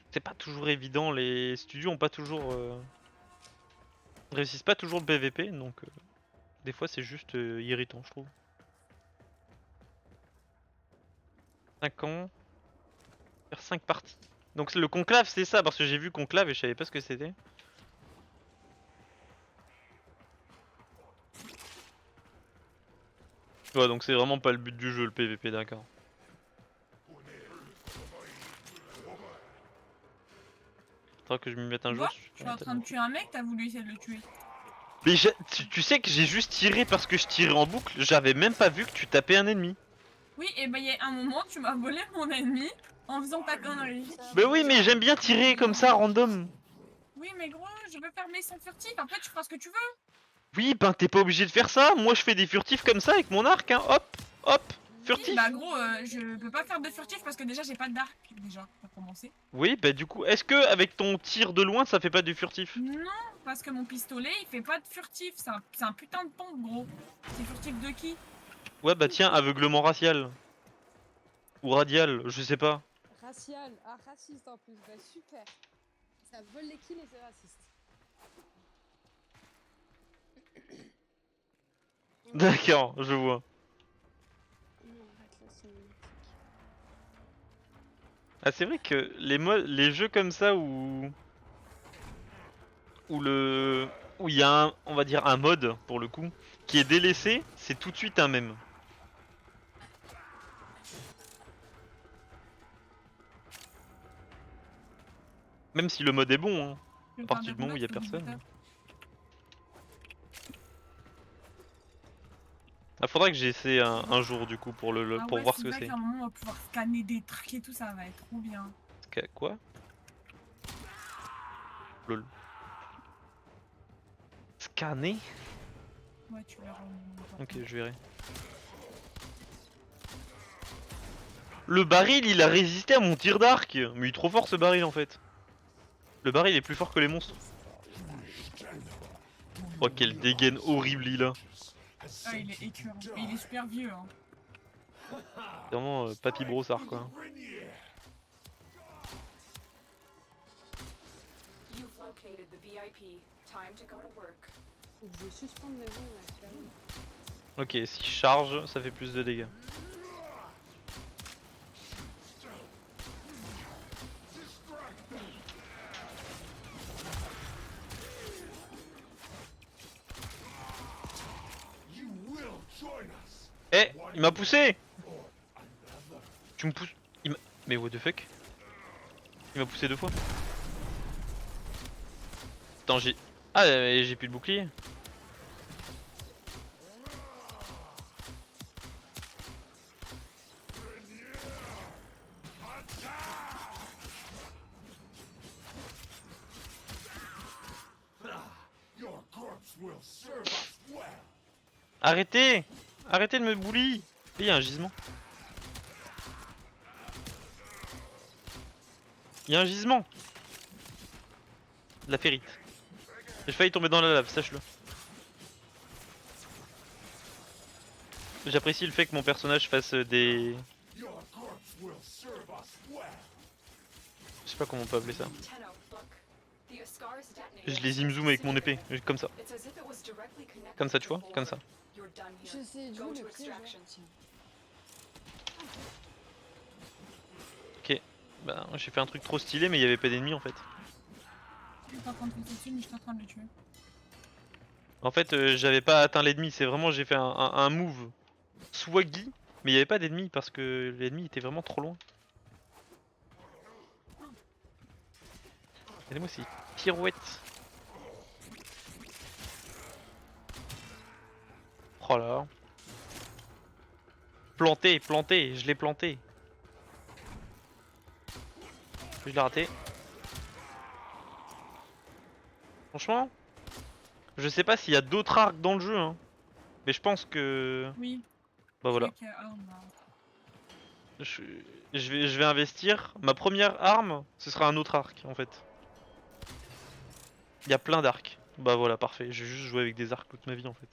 c'est pas toujours évident. Les studios ont pas toujours réussissent pas toujours le PVP, donc des fois c'est juste irritant, je trouve. 5 ans, faire 5 parties. Donc le conclave c'est ça, parce que j'ai vu conclave et je savais pas ce que c'était. Ouais, donc c'est vraiment pas le but du jeu, le PVP, d'accord. Faudra que je m'y mette un jour. Je suis en train de tuer un mec, t'as voulu essayer de le tuer. Mais tu sais que j'ai juste tiré parce que je tirais en boucle, j'avais même pas vu que tu tapais un ennemi. Oui, et bah il y a un moment, tu m'as volé mon ennemi en faisant ta connerie. Mais oui, mais j'aime bien tirer comme ça, random. Oui, mais gros, je veux faire mes sons furtifs, après tu feras ce que tu veux. Oui, ben t'es pas obligé de faire ça. Moi je fais des furtifs comme ça avec mon arc, hein. Hop, hop, furtif. Bah gros, je peux pas faire de furtif parce que déjà j'ai pas d'arc déjà pour commencer. Oui, bah du coup, est-ce que avec ton tir de loin ça fait pas du furtif? Non, parce que mon pistolet il fait pas de furtif, c'est un putain de pompe gros. C'est furtif de qui? Ouais, bah tiens, aveuglement racial. Ou radial, je sais pas. Racial, ah raciste en plus, bah super. Ça vole les kills et c'est raciste. D'accord, je vois. Non, arrête là, c'est magnifique. Ah, c'est vrai que les jeux comme ça où il y a un, on va dire un mode pour le coup qui est délaissé, c'est tout de suite un mème. Même si le mode est bon, hein, Je vais à faire partir de du moment où il y a remote, faut personne. du Ah, faudrait que j'essaie un jour du coup pour Ah pour ouais, voir ce c'est que vrai c'est. qu'à un moment on va pouvoir scanner des trucs et tout, ça va être trop bien. Quoi? Lol. Scanner? Ouais, tu verras. Ok, je verrai. Le baril, il a résisté à mon tir d'arc. Mais il est trop fort ce baril en fait. Le baril est plus fort que les monstres. Oh, quelle dégaine horrible il a. Ah, il est écœurant. Et il est super vieux, hein. C'est vraiment papy brossard quoi. You've located the VIP. Time to go to work. Faut que je suspende mes ondes là, clairement. Ok, si je charge, ça fait plus de dégâts. Eh, il m'a poussé. Tu me pousses. Mais what the fuck? Il m'a poussé 2 fois. Attends, j'ai. Ah, j'ai plus de bouclier. Your corpse will serve us well. Arrêtez! Arrêtez de me bully! Il y a un gisement. Il y a un gisement! De la ferrite. J'ai failli tomber dans la lave, sache-le. J'apprécie le fait que mon personnage fasse des... Your corpse will serve us well. Je sais pas comment on peut appeler ça. Tenno, look. The Ascaris detonated. Je les imzoom avec mon épée, comme ça. It's as if it was directly connected Comme ça, to tu the vois? Comme ça. board. You're done Je here. sais, du Go coup, to le prix, genre, extraction. tiens. Ok. Bah, j'ai fait un truc trop stylé, mais il y avait pas d'ennemis en fait. Je suis pas en train de foncer dessus, mais je suis en train de le tuer. En fait, j'avais pas atteint l'ennemi, c'est vraiment j'ai fait un move swaggy, mais il y avait pas d'ennemi parce que l'ennemi était vraiment trop loin. Regardez-moi ces pirouettes. Oh là. Planté, planté, je l'ai planté. Je l'ai raté. Franchement, je sais pas s'il y a d'autres arcs dans le jeu, hein. Mais je pense que... Oui. Bah voilà. Avec, bah, Je, je vais investir. Ma première arme, ce sera un autre arc en fait. Il y a plein d'arcs. Bah voilà, parfait. Je vais juste jouer avec des arcs toute ma vie en fait.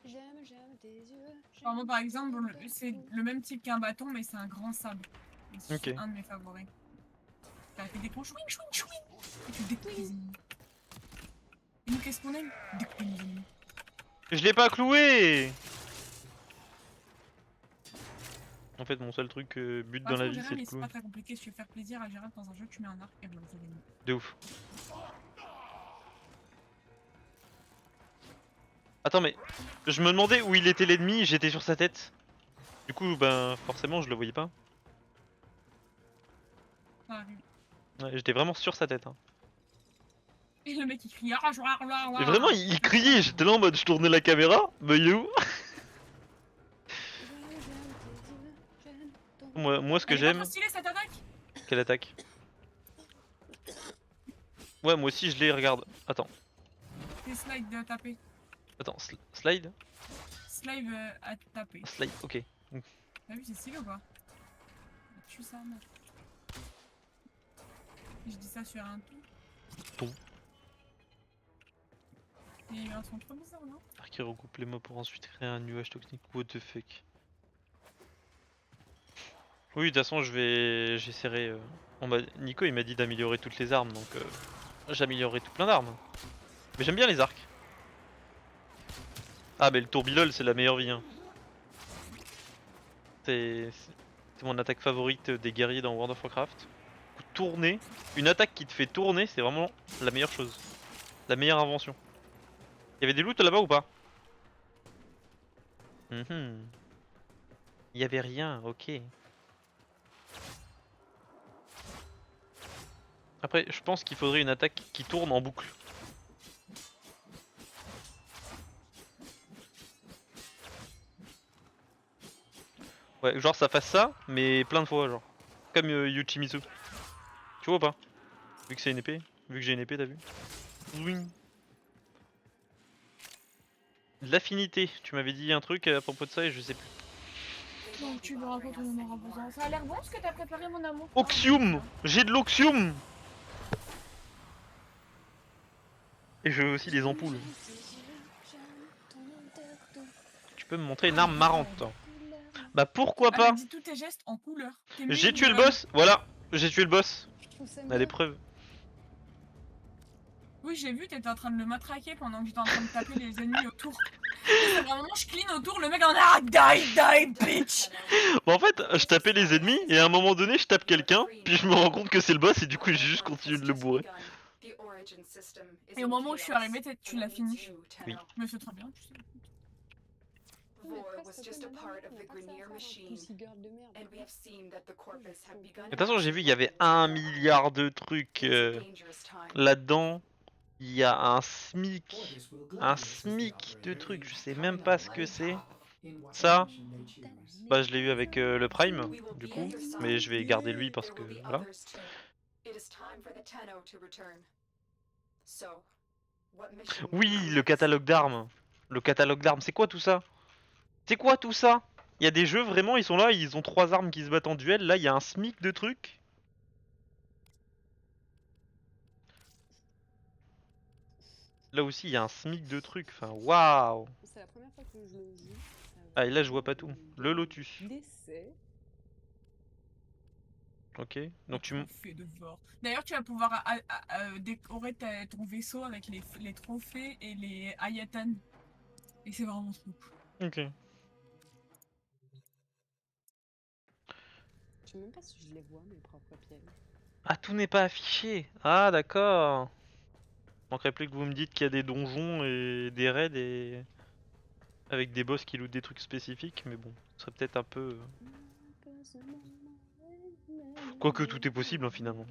J'aime tes yeux. alors moi, par exemple, c'est le même type qu'un bâton, mais c'est un grand sable. Et c'est Ok. un de mes favoris. T'as fait des clons chouing, chouing, chouing. Et tu découpes les ennemis. Et nous, qu'est-ce qu'on aime? Découper les ennemis. Je l'ai pas cloué. En fait, mon seul truc but dans la vie, c'est Gérald, le c'est clouer. pas très compliqué. Si tu veux faire plaisir à Gérald dans un jeu, tu mets un arc et voilà, c'est gagné. De ouf. Attends, mais je me demandais où il était l'ennemi, j'étais sur sa tête. Du coup, ben forcément, je le voyais pas. Ça arrive. Ouais, j'étais vraiment sur sa tête. Hein. Et le mec il crie ah, Et vraiment, il criait, j'étais là en mode je tournais la caméra, bah il est où? Moi ce que Elle est pas j'aime, trop stylée cette attaque. quelle attaque? Ouais, moi aussi je l'ai, regarde. Attends, Tes slides de taper. attends, slide? Slide à taper. Slide, ok. T'as vu, c'est stylé ou pas? Tu ça, mec. Je dis ça sur un ton. Ton. Et il y a un son trop bizarre, non? Qui regroupe les mots pour ensuite créer un nuage toxique. What the fuck. Oui, de toute façon, j'essaierai. Nico, il m'a dit d'améliorer toutes les armes, donc j'améliorerai tout plein d'armes. Mais j'aime bien les arcs. Ah, mais le tourbilol, c'est la meilleure vie. Hein. C'est mon attaque favorite des guerriers dans World of Warcraft. Tourner, une attaque qui te fait tourner, c'est vraiment la meilleure chose. La meilleure invention. Il y avait des loots là-bas ou pas? Il y avait rien, ok. Après, je pense qu'il faudrait une attaque qui tourne en boucle. Ouais, genre ça fasse ça, mais plein de fois, genre. Comme Yuchimitsu. Tu vois ou pas? Vu que c'est une épée. Vu que j'ai une épée, t'as vu? Zwing. L'affinité, tu m'avais dit un truc à propos de ça et je sais plus. Donc tu me racontes mon aura besoin. Ça a l'air bon ce que t'as préparé, mon amour. Oxium! J'ai de l'oxium! Et je veux aussi des ampoules. Tu peux me montrer une arme marrante. Bah pourquoi Elle a pas? dit tous tes gestes en couleur. J'ai tué le boss, voilà, j'ai tué le boss. Je trouve ça On a bien. des preuves. Oui, j'ai vu, t'étais en train de le matraquer pendant que j'étais en train de taper les ennemis autour. Et c'est vraiment, je clean autour, le mec en a die, bitch! Bon, en fait, je tapais les ennemis et à un moment donné, je tape quelqu'un, puis je me rends compte que c'est le boss et du coup, j'ai juste continué de le bourrer. Et au moment où je suis arrivée, tu l'as fini. Oui. Mais c'est très bien, tu sais. Mais Vor après, was ça just fait a mal, part on of a the pas que ça à Grineer faire, hein, machine, pussy girl de merde. and we have seen that the corpus have begun. De toute façon, j'ai vu, il y avait 1 milliard de trucs It's a dangerous time. là-dedans. Il y a un SMIC. Fortis will Un gladly assist the SMIC de operator trucs, in je sais coming même out pas ce que on c'est. top in what Ça, direction they choose. bah je l'ai eu avec le Prime, We will du be coup. at your side. Mais je vais garder lui parce There que, will be voilà. others too. It is time for the Tenno to return. So, what mission will Oui, you le next? catalogue d'armes. Le catalogue d'armes, c'est quoi tout ça? C'est quoi tout ça? Il y a des jeux vraiment, ils sont là, ils ont 3 armes qui se battent en duel. Là, il y a un SMIC de trucs. Là aussi, il y a un SMIC de trucs. Enfin, waouh! C'est la première fois que je le joue. Ah, et là, je vois pas tout. Le Lotus. L'essai. Ok. Donc tu m- Trophée de Vor. D'ailleurs, tu vas pouvoir décorer ton vaisseau avec les trophées et les Ayatan. Et c'est vraiment trop cool. Ok. Je sais même pas si je les vois, mes propres pièges. Ah, tout n'est pas affiché. Ah, d'accord. Manquerait plus que vous me dites qu'il y a des donjons et des raids et avec des boss qui lootent des trucs spécifiques, mais bon, ce serait peut-être un peu. Quoique tout est possible hein, finalement.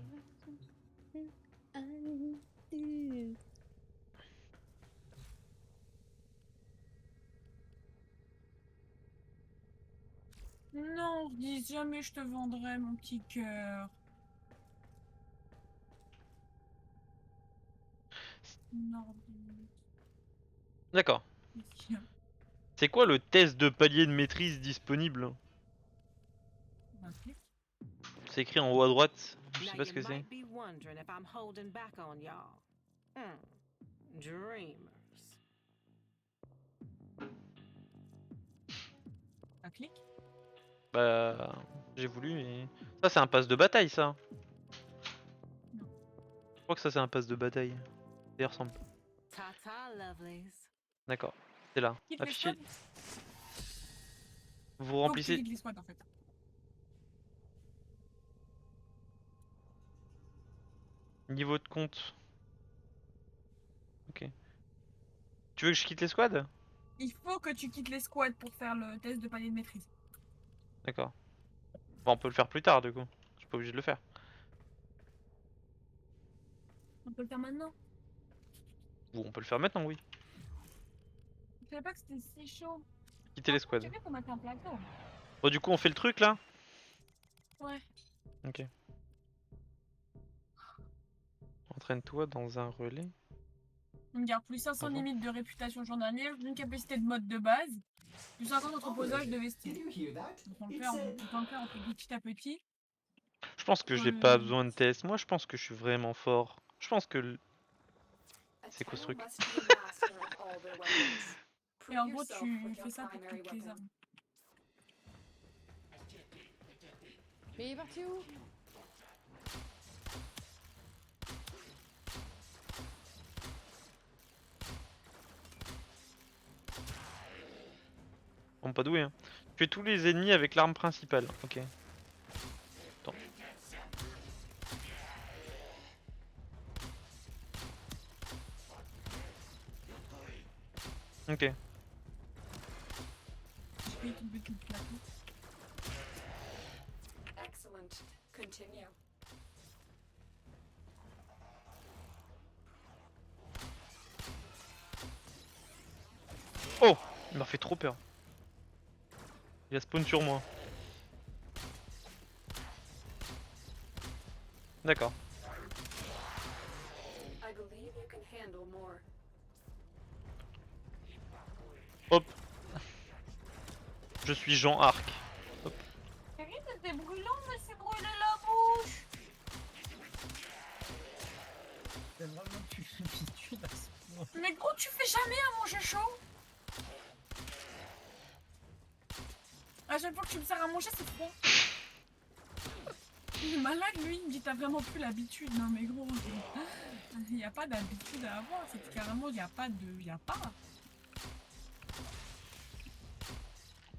Non, dis jamais je te vendrai mon petit cœur. Nordine. D'accord. C'est quoi le test de palier de maîtrise disponible? Un clic. C'est écrit en haut à droite. Je sais Now pas ce you que c'est. might be wondering if I'm holding back on y'all. Dreamers. Un clic. Bah, j'ai voulu, mais ça c'est un pass de bataille, ça. Non. Je crois que ça c'est un pass de bataille. Ça y ressemble. Ta-ta, lovelies. D'accord. C'est là. Quitte les Affiché. squads. Vous Faut que tu remplissez. quittes les squads en fait. Niveau de compte. Ok. Tu veux que je quitte les squads? Il faut que tu quittes les squads pour faire le test de palier de maîtrise. D'accord. Bon, on peut le faire plus tard du coup. Je suis pas obligé de le faire. On peut le faire maintenant. Ou on peut le faire maintenant, oui. Je savais pas que c'était si chaud. Quitter les squads. Tu sais qu'on mette un plateau. Bon, du coup, on fait le truc là? Ouais. Ok. Entraîne-toi dans un relais. On garde plus 500 Ah bon limites de réputation journalière, une capacité de mode de base, plus 50 entreposages de vestiges. Did you hear that? Donc on le It fait, said on le fait en petit à petit. Je pense que j'ai pas besoin de test. Moi, je pense que je suis vraiment fort. Je pense que A C'est quoi ce Tenno truc must be a master of all their weapons. Et en Prove gros, yourself tu with fais your ça pour primary toutes les weapon. armes. Mais il est parti où? Bon, pas doué, hein. Tuer tous les ennemis avec l'arme principale. Ok. Attends. Ok. J'ai payé tout le but du plateau. Excellent. Continue. Oh, il m'a fait trop peur. Il a spawn sur moi. D'accord. I believe you can handle more. Hop. Je suis Jean Arc. C'était brûlant, mais c'est brûlé la bouche. C'est vraiment plus habitude à ce point. Mais gros, tu fais jamais à manger chaud. À chaque fois que tu me sers à manger, c'est froid. Il est malade, lui. Il me dit t'as vraiment plus l'habitude. Non mais gros, il n'y a pas d'habitude à avoir. C'est carrément, il n'y a pas de... Il n'y a pas.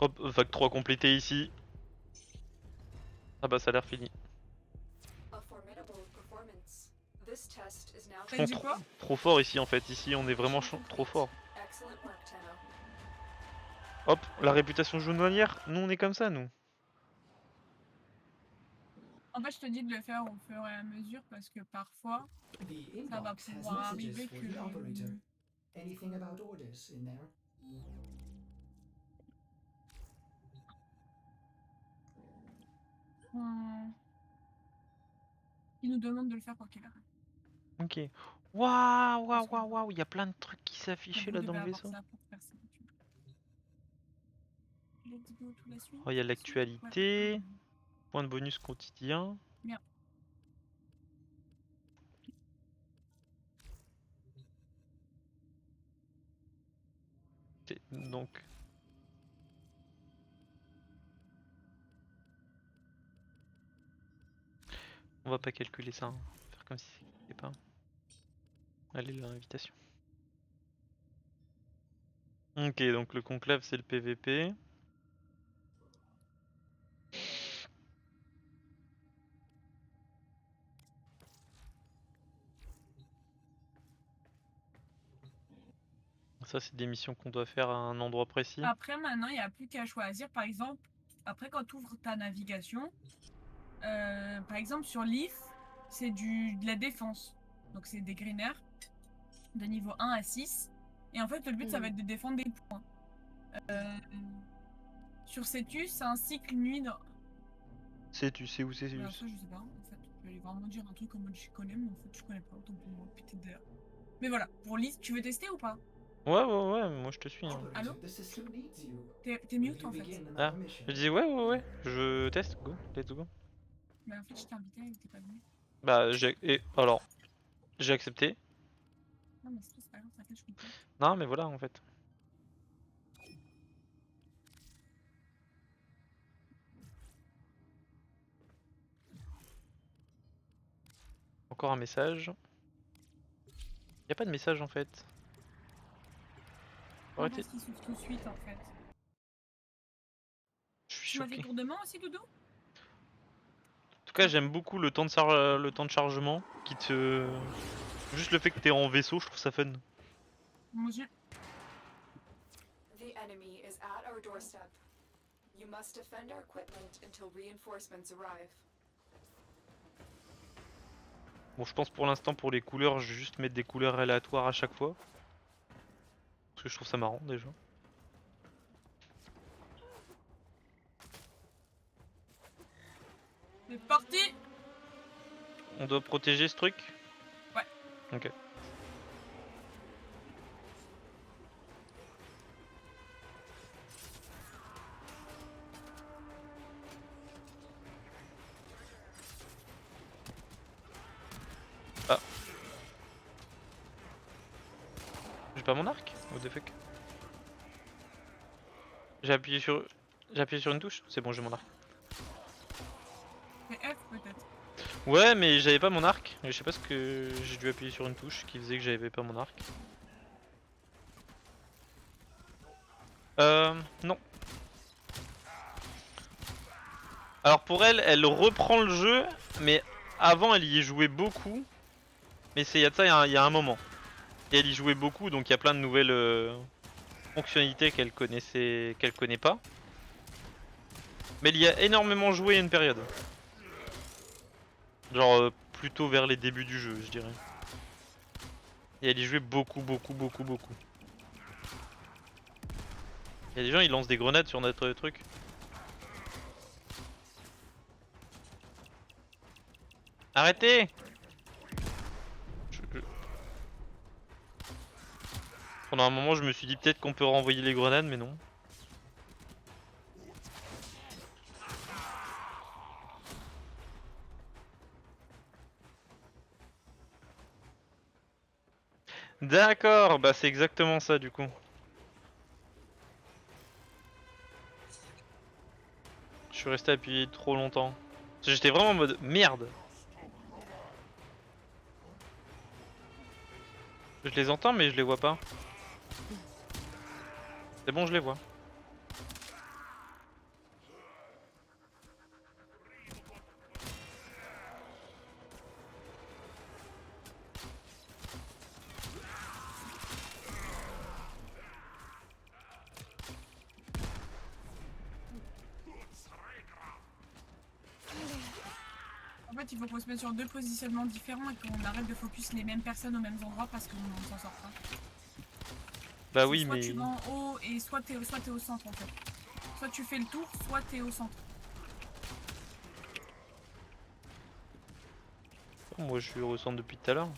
Hop, vague 3 complété ici. Ah bah ça a l'air fini. A formidable performance. This test is now Je T'as dit pense quoi? trop fort ici en fait. Ici on est vraiment trop fort. excellent work, Tenno. Hop, la réputation journalière. Nous on est comme ça nous. En fait, je te dis de le faire au fur et à mesure parce que parfois, the ça va inbox has pouvoir messages arriver for que... the operator. Anything about orders in there? Il nous demande de le faire quoi qu'il arrive. Ok. Waouh, waouh, waouh, waouh. Il y a plein de trucs qui s'affichaient là Vous dans le devez avoir vaisseau. ça pour faire ça. Let's go to la suite. Oh, il y a la suite. l'actualité. Ouais. Point de bonus quotidien. Bien. Donc. On va pas calculer ça. Hein. On va faire comme si c'était pas. Allez, l'invitation. Ok, donc le conclave c'est le PVP. Ça, c'est des missions qu'on doit faire à un endroit précis. Après, maintenant, il n'y a plus qu'à choisir. Par exemple, après, quand tu ouvres ta navigation, par exemple, sur Leaf, c'est de la défense. Donc, c'est des greeners de niveau 1 à 6. Et en fait, le but, ça va être de défendre des points. Sur Cetus, c'est un cycle nuit. Tu sais où c'est Alors, juste. ça, je sais pas. En fait, je vais aller vraiment dire un truc en mode je connais, mais en fait, je connais pas. Autant pour moi, peut-être d'ailleurs. Mais voilà, pour Leaf, tu veux tester ou pas? Ouais, moi je te suis. Hein. Operator, Allô? the system needs you. T'es mute Will en you fait. begin Ah, another mission? je disais ouais, je teste, go, let's go. Mais en fait, je t'ai invité, elle était pas venue. Bah, j'ai accepté. Non, mais c'est pas grave, t'inquiète, je comprends. Non, mais voilà en fait. Encore un message. Y a pas de message en fait. Comment Arrêtez. est-ce qu'il s'ouvre tout de suite en fait? Je suis Tu m'as fait choqué. tour de main aussi, Doudou? En tout cas, j'aime beaucoup le temps de chargement qui te. Juste le fait que t'es en vaisseau, je trouve ça fun. Moi aussi. The enemy is at our doorstep. You must defend our equipment until reinforcements arrive. Bon, je pense pour l'instant pour les couleurs, je vais juste mettre des couleurs aléatoires à chaque fois. Parce que je trouve ça marrant déjà. C'est parti! On doit protéger ce truc. Ouais. Ok. Ah. J'ai pas mon arc? What the fuck? J'ai appuyé sur une touche? C'est bon, j'ai mon arc. C'est F peut-être. Ouais, mais j'avais pas mon arc. Et je sais pas ce que j'ai dû appuyer sur une touche qui faisait que j'avais pas mon arc. Non. Alors pour elle, elle reprend le jeu, mais avant elle y jouait beaucoup. Mais c'est il y a de ça il y a un moment. Et elle y jouait beaucoup, donc il y a plein de nouvelles fonctionnalités qu'elle connaît pas. Mais elle y a énormément joué à une période. Genre plutôt vers les débuts du jeu, je dirais. Et elle y jouait beaucoup. Il y a des gens, ils lancent des grenades sur notre truc. Arrêtez! Pendant un moment, je me suis dit peut-être qu'on peut renvoyer les grenades, mais non. D'accord, bah c'est exactement ça du coup. Je suis resté appuyé trop longtemps. Parce que j'étais vraiment en mode merde. Je les entends mais je les vois pas. C'est bon, je les vois. En fait, il faut qu'on se mette sur deux positionnements différents et qu'on arrête de focus les mêmes personnes aux mêmes endroits parce qu'on s'en sort pas. Bah oui, Soit mais... tu vas en haut et soit t'es au centre en fait. Soit tu fais le tour, soit t'es au centre. Moi je suis au centre depuis tout à l'heure.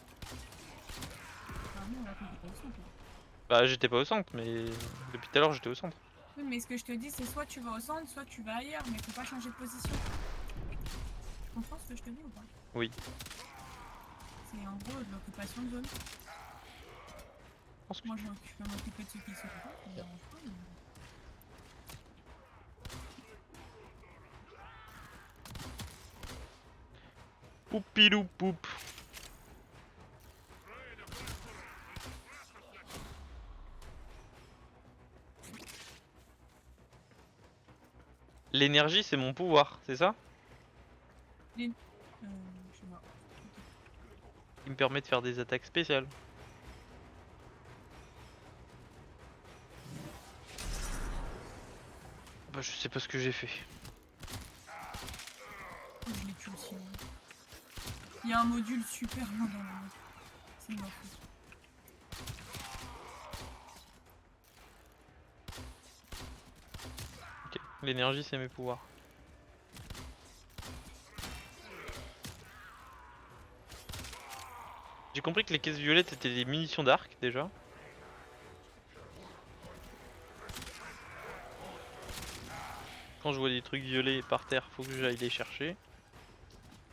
Ah non, là, t'es pas au centre. Bah j'étais pas au centre, mais depuis tout à l'heure j'étais au centre. Oui, mais ce que je te dis, c'est soit tu vas au centre, soit tu vas ailleurs, mais faut pas changer de position. Tu comprends ce que je te dis ou pas? Oui. C'est en gros de l'occupation de zone. Moi, je peux m'occuper de ceux qui s'occupent pas, ça me dérange pas, mais... Poupilou poup. L'énergie c'est mon pouvoir, c'est ça? Je sais pas. Qui me permet de faire des attaques spéciales. Bah je sais pas ce que j'ai fait. Je l'ai tué aussi. Il y a un module super loin dans le monde. C'est une offre. Ok, l'énergie c'est mes pouvoirs. J'ai compris que les caisses violettes étaient des munitions d'arc déjà. Quand je vois des trucs violets par terre, faut que j'aille les chercher.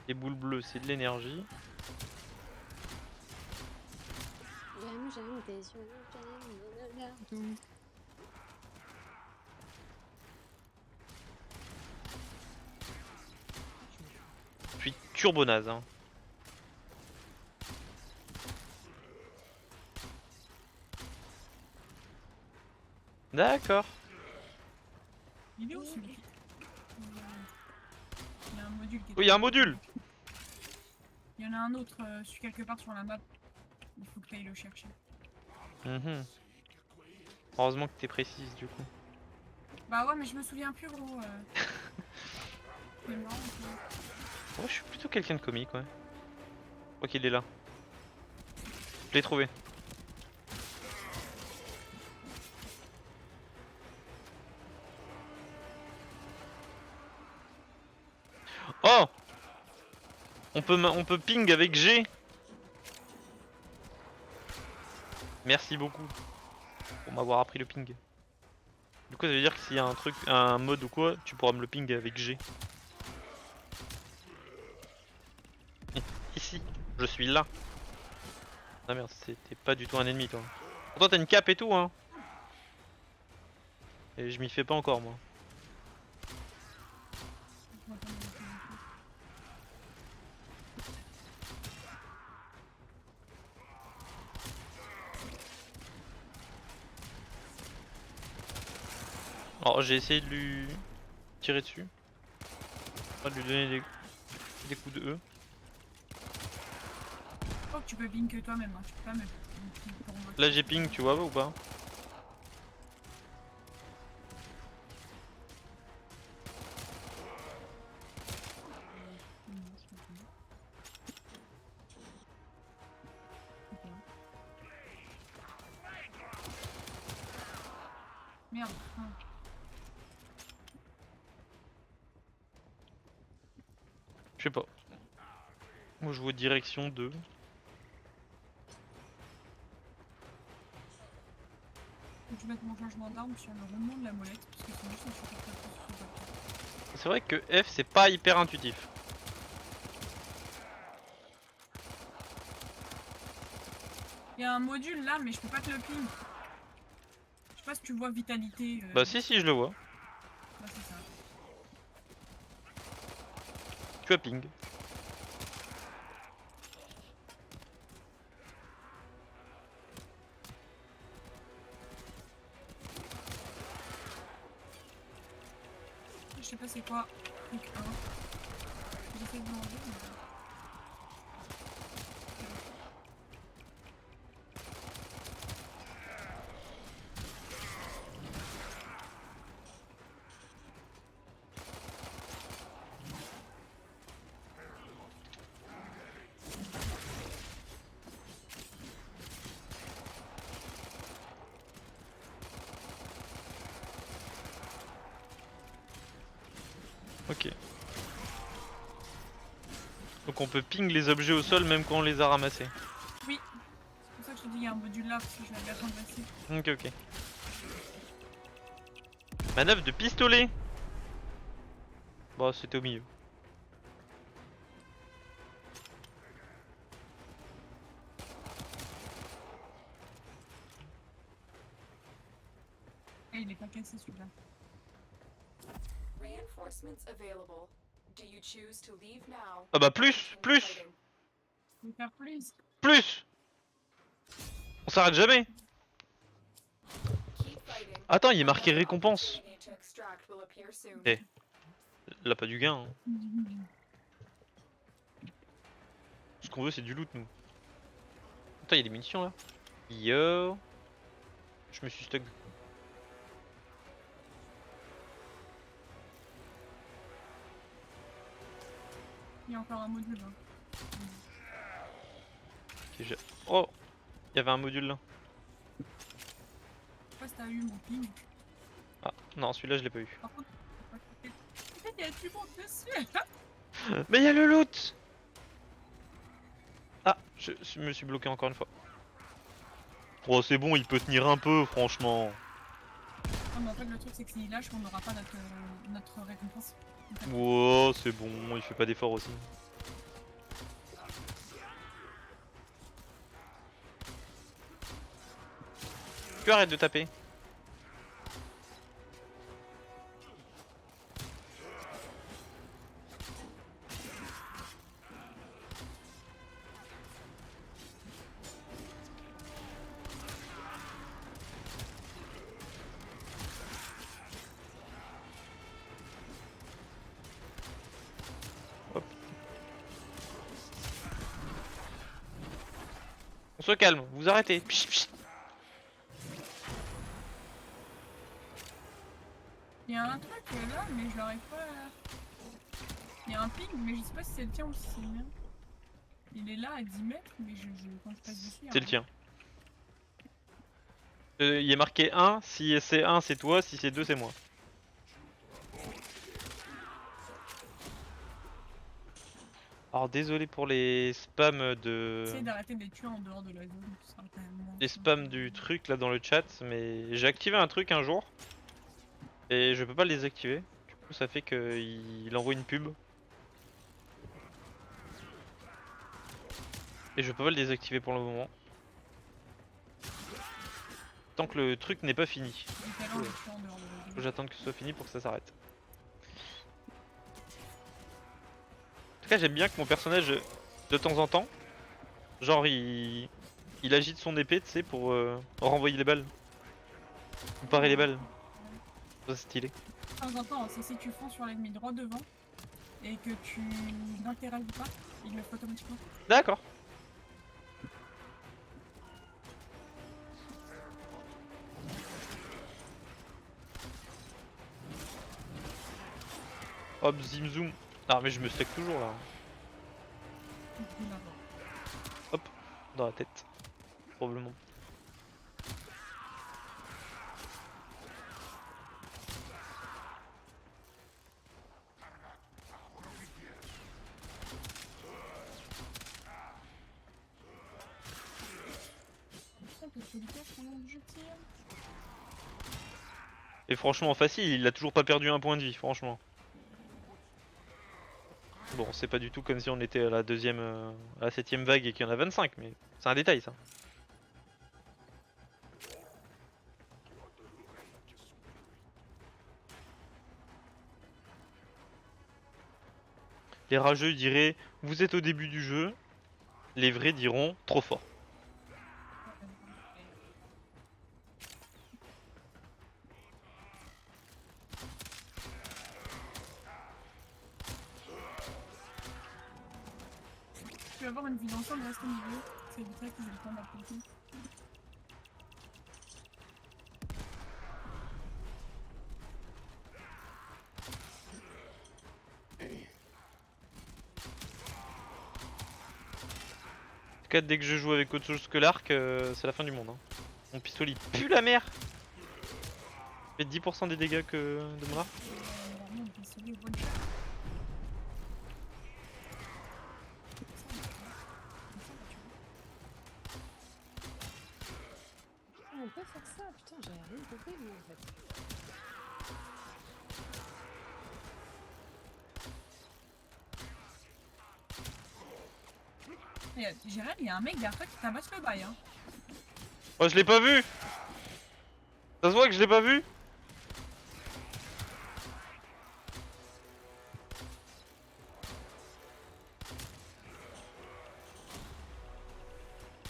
Les boules bleues c'est de l'énergie. J'aime tes yeux, j'aime le regard. Je suis turbo naze hein. D'accord. Il est où celui-ci? Il y a un module qui est... Oui, il y a un module. Il y en a un autre quelque part sur la map. Il faut que tu ailles le chercher. Heureusement que t'es précise du coup. Bah ouais, mais je me souviens plus gros. C'est marrant, ça. Moi je suis plutôt quelqu'un de comique, ouais. Je crois qu'il est là. Je l'ai trouvé. Oh, on peut ping avec G. Merci beaucoup pour m'avoir appris le ping. Du coup ça veut dire que s'il y a un truc, un mode ou quoi, tu pourras me le ping avec G. Ici, je suis là. Ah merde, c'était pas du tout un ennemi toi. Pourtant t'as une cape et tout hein. Et je m'y fais pas encore moi. Alors j'ai essayé de lui tirer dessus. De lui donner des coups de E. Je crois que tu peux ping que toi-même, hein. Tu peux pas me ping pour moi. Là j'ai ping, tu vois ou pas? Merde. Ah. Je sais pas. Moi je vois direction 2. Faut que tu mettes mon changement d'arme sur le rondement de la molette, parce que c'est juste un super. C'est vrai que F c'est pas hyper intuitif. Il y a un module là, mais je peux pas te le ping. Je sais pas si tu vois vitalité. Bah si je le vois. Bah, c'est ça. Tu as ping. Je sais pas c'est quoi. Truc 1. J'essaie de manger. Mais... Ok. Donc on peut ping les objets au sol même quand on les a ramassés. Oui. C'est pour ça que je te dis il y a un module là, parce que je vais bien passer. Ok. Manœuvre de pistolet. Bon c'était au milieu. Et il est pas cassé celui-là. Reinforcements available. Do you choose to leave now? Ah bah plus. Je vais faire plus. On s'arrête jamais. Keep fighting. Attends, il est marqué récompense. Opportunity to extract will appear soon. Eh. Là pas du gain. Hein. Ce qu'on veut c'est du loot nous. Attends, il y a des munitions là. Yo. Je me suis stuck. Il y a encore un module là. Ok, oh, il y avait un module là. Je sais pas si t'as eu mon ping. Ah non, celui-là je l'ai pas eu. Par contre, peut-être il y a du monde dessus. Mais il y a le loot. Ah, je me suis bloqué encore une fois. Oh c'est bon, il peut tenir un peu franchement. Non mais en fait le truc c'est que s'il lâche on n'aura pas notre récompense. Wow, c'est bon, il fait pas d'effort aussi. Tu arrêtes de taper. Hop. On se calme, vous arrêtez. Pchit, pchit. Il y a un truc là mais je l'arrive pas à... Il y a un ping mais je sais pas si c'est le tien ou si c'est le mien. Il est là à 10 mètres mais quand je passe dessus... C'est le tien. Il est marqué 1, si c'est 1 c'est toi, si c'est 2 c'est moi. Alors désolé pour les spams de... Essaye d'arrêter de les tuer en dehors de la zone, ce sera quand même moins Les simple. spams du truc là dans le chat, mais j'ai activé un truc un jour et je peux pas le désactiver. Du coup ça fait qu'il envoie une pub. Et je peux pas le désactiver pour le moment. Tant que le truc n'est pas fini. Tout à l'heure, on les tue en dehors de la Faut zone. que j'attende que ce soit fini pour que ça s'arrête. En tout cas j'aime bien que mon personnage de temps en temps, genre il agite son épée tu sais pour renvoyer les balles. Ou parer les balles. Ça, c'est stylé. De temps en temps, c'est si tu fonces sur l'ennemi droit devant et que tu n'interagis pas, il le fait automatiquement. D'accord. Hop, zim zoom. Ah mais je me stack toujours là. Hop, dans la tête. Probablement. Et franchement facile, il a toujours pas perdu un point de vie, franchement. Bon, c'est pas du tout comme si on était à la deuxième, à la 7ème vague et qu'il y en a 25, mais c'est un détail ça. Les rageux diraient vous êtes au début du jeu, les vrais diront trop fort. Tu vas avoir une vue d'ensemble reste au milieu, ça éviterait qu'ils aient le temps d'appliquer. En tout cas, dès que je joue avec autre chose que l'arc, c'est la fin du monde. Hein. Mon pistolet il pue la mère. Il fait 10% des dégâts que de mon arc. Normalement, on peut essayer au one shot. On peut faire ça, putain, j'avais rien compris moi en fait. Gérald, il y a un mec derrière toi qui tabasse le bail. Hein. Oh, je l'ai pas vu. Ça se voit que je l'ai pas vu.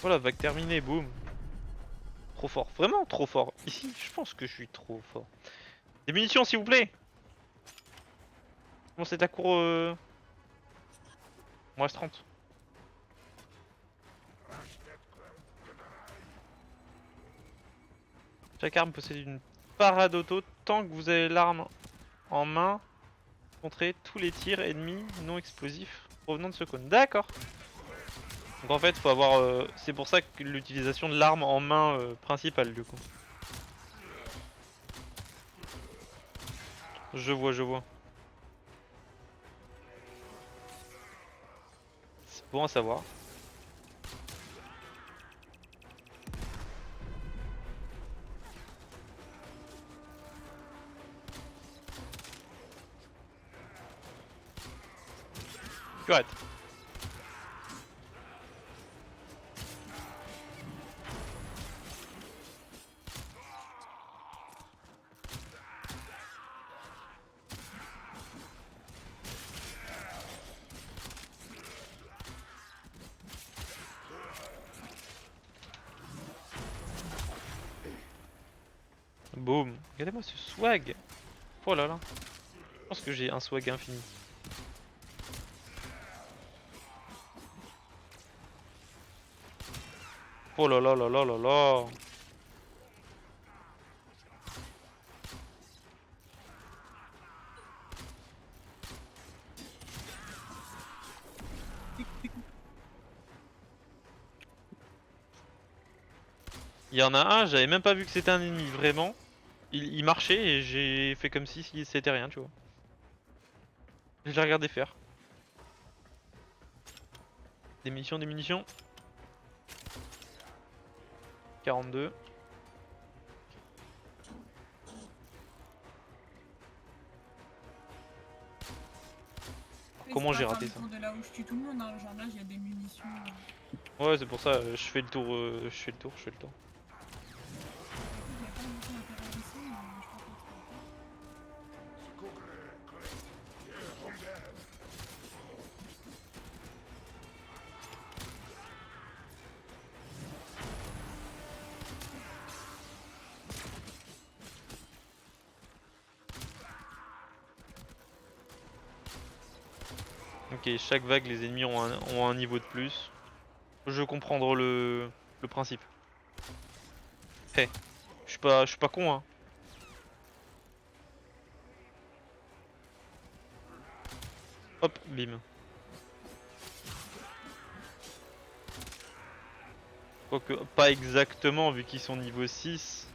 Voilà, vague terminée, boum. Trop fort, vraiment trop fort. Ici, je pense que je suis trop fort. Des munitions, s'il vous plaît. Bon, c'est ta cour. Il me reste 30. Chaque arme possède une parade auto tant que vous avez l'arme en main. Contrer tous les tirs ennemis non explosifs provenant de ce cône. D'accord. Donc en fait, faut avoir. C'est pour ça que l'utilisation de l'arme en main principale, du coup. Je vois, je vois. C'est bon à savoir. Correct. Boum. Regardez-moi ce swag. Oh là là. Je pense que j'ai un swag infini. Oh là là là là là là. Il y en a un, j'avais même pas vu que c'était un ennemi, vraiment. Il marchait et j'ai fait comme si c'était rien, tu vois. Je l'ai regardé faire. Des munitions, des munitions. 42. Mais Comment c'est j'ai pas raté faire ça? le tour de là où je tue tout le monde, hein. Genre là, il y a des munitions. Ouais, c'est pour ça, je fais le tour, je fais le tour, je fais le tour. Il y a pas de munitions d'intérêt ici, mais je pense que Ok, chaque vague, les ennemis ont un niveau de plus. Je veux comprendre le principe. Hé, je suis pas con, hein. Hop, bim. Quoique, pas exactement vu qu'ils sont niveau 6.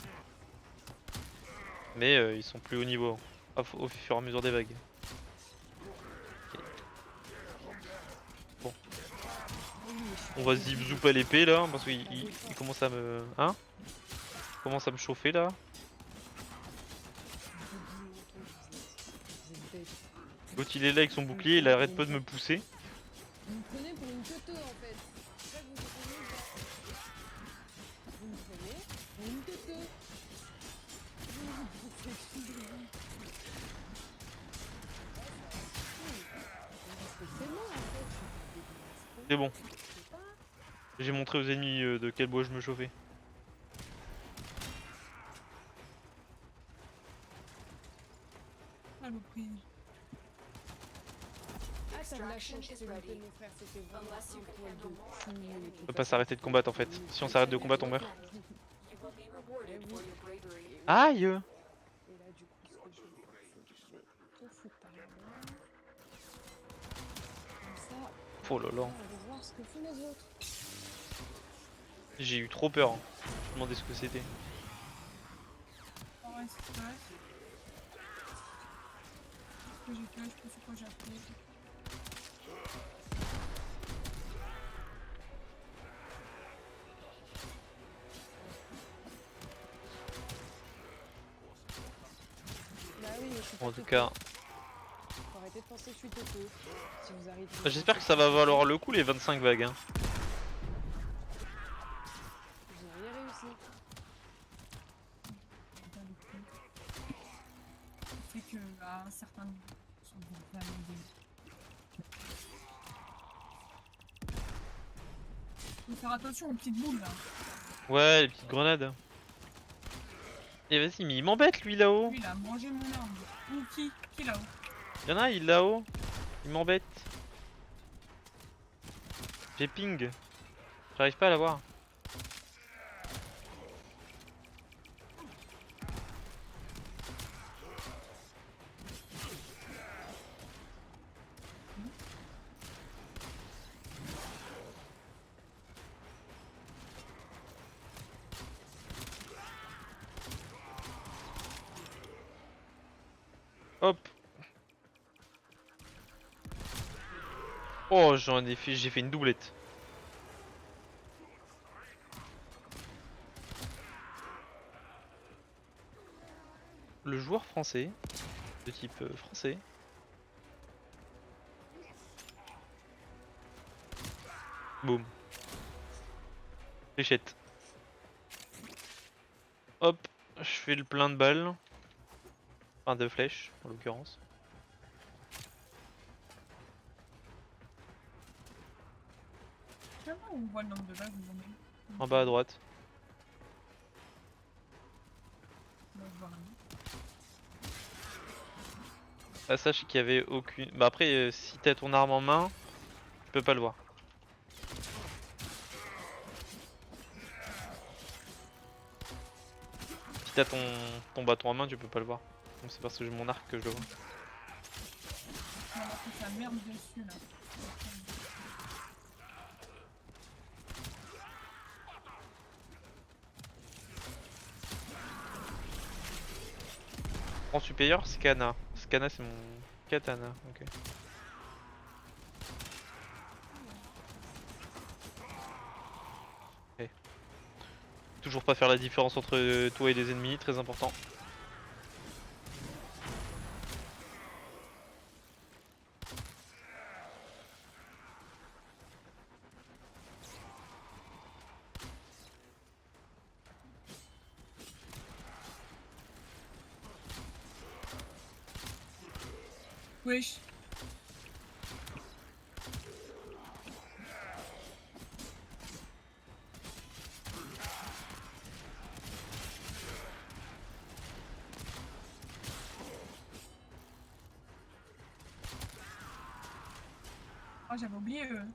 Mais ils sont plus haut niveau. Au fur et à mesure des vagues. Ok. Bon. On va zip zoop à l'épée là, parce qu'il commence à me... Hein? Il commence à me chauffer là. L'autre il est là avec son bouclier, il arrête pas de me pousser. Vous me prenez pour une toto en fait. C'est ça que vous comprenez ou pas? Vous me prenez pour une toto. Respectez-moi en fait. C'est bon. J'ai montré aux ennemis de quel bois je me chauffais. saloperie. Ah, ça me l'a Extraction changé, is c'est le ready. mon frère, c'était vraiment Unless you un can poil handle de more. cul. On peut pas s'arrêter de combattre en fait. Si on s'arrête de combattre, on meurt. You will be rewarded for your bravery. Aïe! Et là, du coup, ce que je vais faire, c'est que je vais tout foutre par là. Comme ça, Oh là là. on va voir ce que font les autres. J'ai eu trop peur. Je me demandais ce que c'était. Oh, ouais, c'est vrai. Ce que j'ai fait, je sais pas sur quoi j'ai appris. Bah oui, je suis pas En tout toto. cas, Faut arrêter de penser que je suis toto. Si vous arrêtez. j'espère que ça va valoir le coup les 25 vagues. Hein. Vous auriez réussi. Putain, le coup. C'est que à un certain niveau, ils sont vraiment dégueux. Faut faire attention aux petites boules là. Ouais, les petites grenades. Et vas-y, mais il m'embête lui là-haut. Lui il a mangé mon arme. Ou qui? Qui là-haut? Y'en a, il là-haut. Il m'embête. J'ai ping. J'arrive pas à l'avoir. Hop. Oh, j'ai fait une doublette. Le joueur français, de type français. Boum. Fléchette. Hop, je fais le plein de balles. Enfin de flèches, en l'occurrence. Comment on voit le nombre de vagues ils ont mis? En bas à droite. Moi, je vois rien. Ah, sache qu'il y avait aucune... Bah après, si t'as ton arme en main, tu peux pas le voir. Si t'as ton bâton en main, tu peux pas le voir. Donc c'est parce que j'ai mon arc que je le vois. On a fait sa merde dessus là. En supérieur, Scana. Scana c'est mon katana, ok. toujours pas faire la différence entre toi et les ennemis, très important. Wesh. Oh, j'avais oublié eux.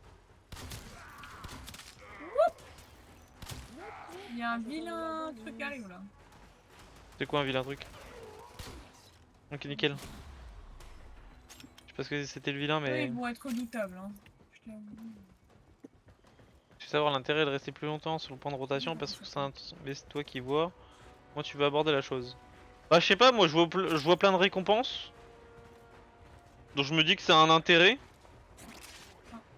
Il y a un vilain truc qui arrive là. C'est quoi un vilain truc? Ok, nickel. Je sais pas ce que c'était le vilain, Eux, mais ils vont être redoutables. Hein. Je t'avoue. je sais savoir l'intérêt de rester plus longtemps sur le point de rotation parce que c'est toi qui vois. Moi, tu vas aborder la chose. Bah, je sais pas, moi je vois plein de récompenses. Donc je me dis que c'est un intérêt.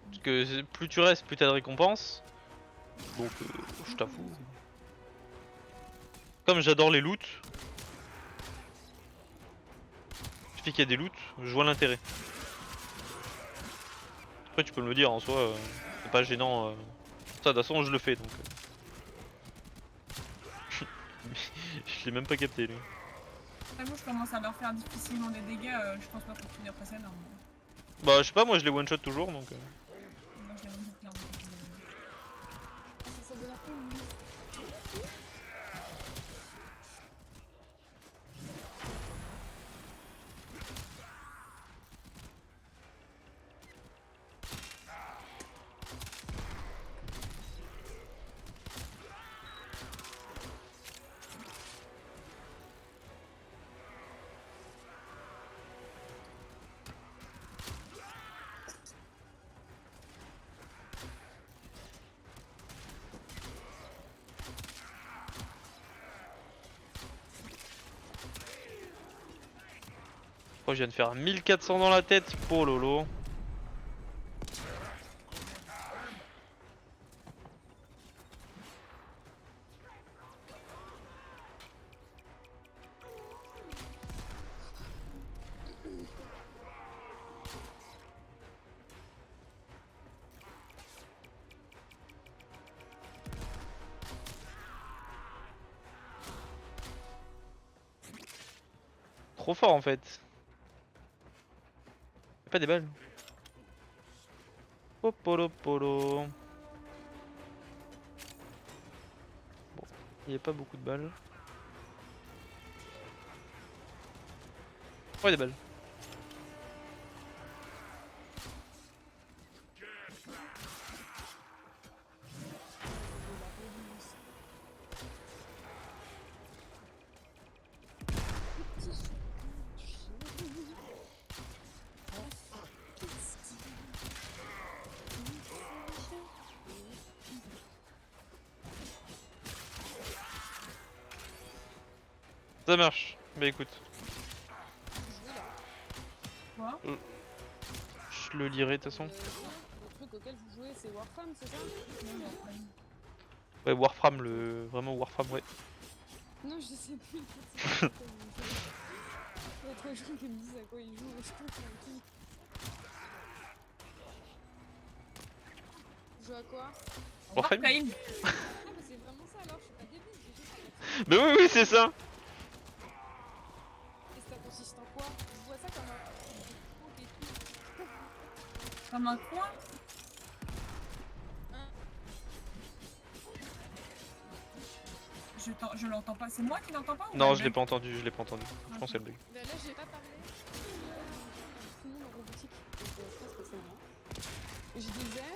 Parce que plus tu restes, plus t'as de récompenses. Donc je t'avoue. Comme j'adore les loots. Suffit qu'il y a des loots, je vois l'intérêt. Après tu peux me le dire en soi, c'est pas gênant. Ça de toute façon je le fais donc. Je l'ai même pas capté lui. J'avoue, je commence à leur faire difficilement des dégâts. Je pense pas continuer après celle-là. Bah je sais pas, moi je les one shot toujours donc. Moi, je les one-shot clairement. Ça donne un peu une liste. Je crois que je viens de faire 1400 dans la tête, pour lolo. Trop fort en fait. Y'a pas des balles. Popolo polo. Bon, il y a pas beaucoup de balles. Ouais, des balles. Ça marche. Bah écoute. Quoi? Je le lirai de toute façon. Le truc auquel vous jouez, c'est Warframe, c'est ça? Ouais, Warframe, vraiment Warframe, ouais. Non, je sais plus. Il y a trop de gens qui me disent à quoi ils jouent, mais je comprends plus. Vous jouez à quoi? Warframe. Warframe. Ah, mais c'est vraiment ça alors, je suis pas débile, j'ai juste. Bah oui, oui, c'est ça. Et ça consiste en quoi? Je vois ça comme un truc et tout. Comme un coin? Je l'entends pas. C'est moi qui l'entends pas ou Non, elle je l'ai bug? pas entendu, je l'ai pas entendu. Je pense qu'elle bug. Bah là, j'ai pas parlé. Tout le monde en robotique. Donc, je pense que c'est moi. Et je disais,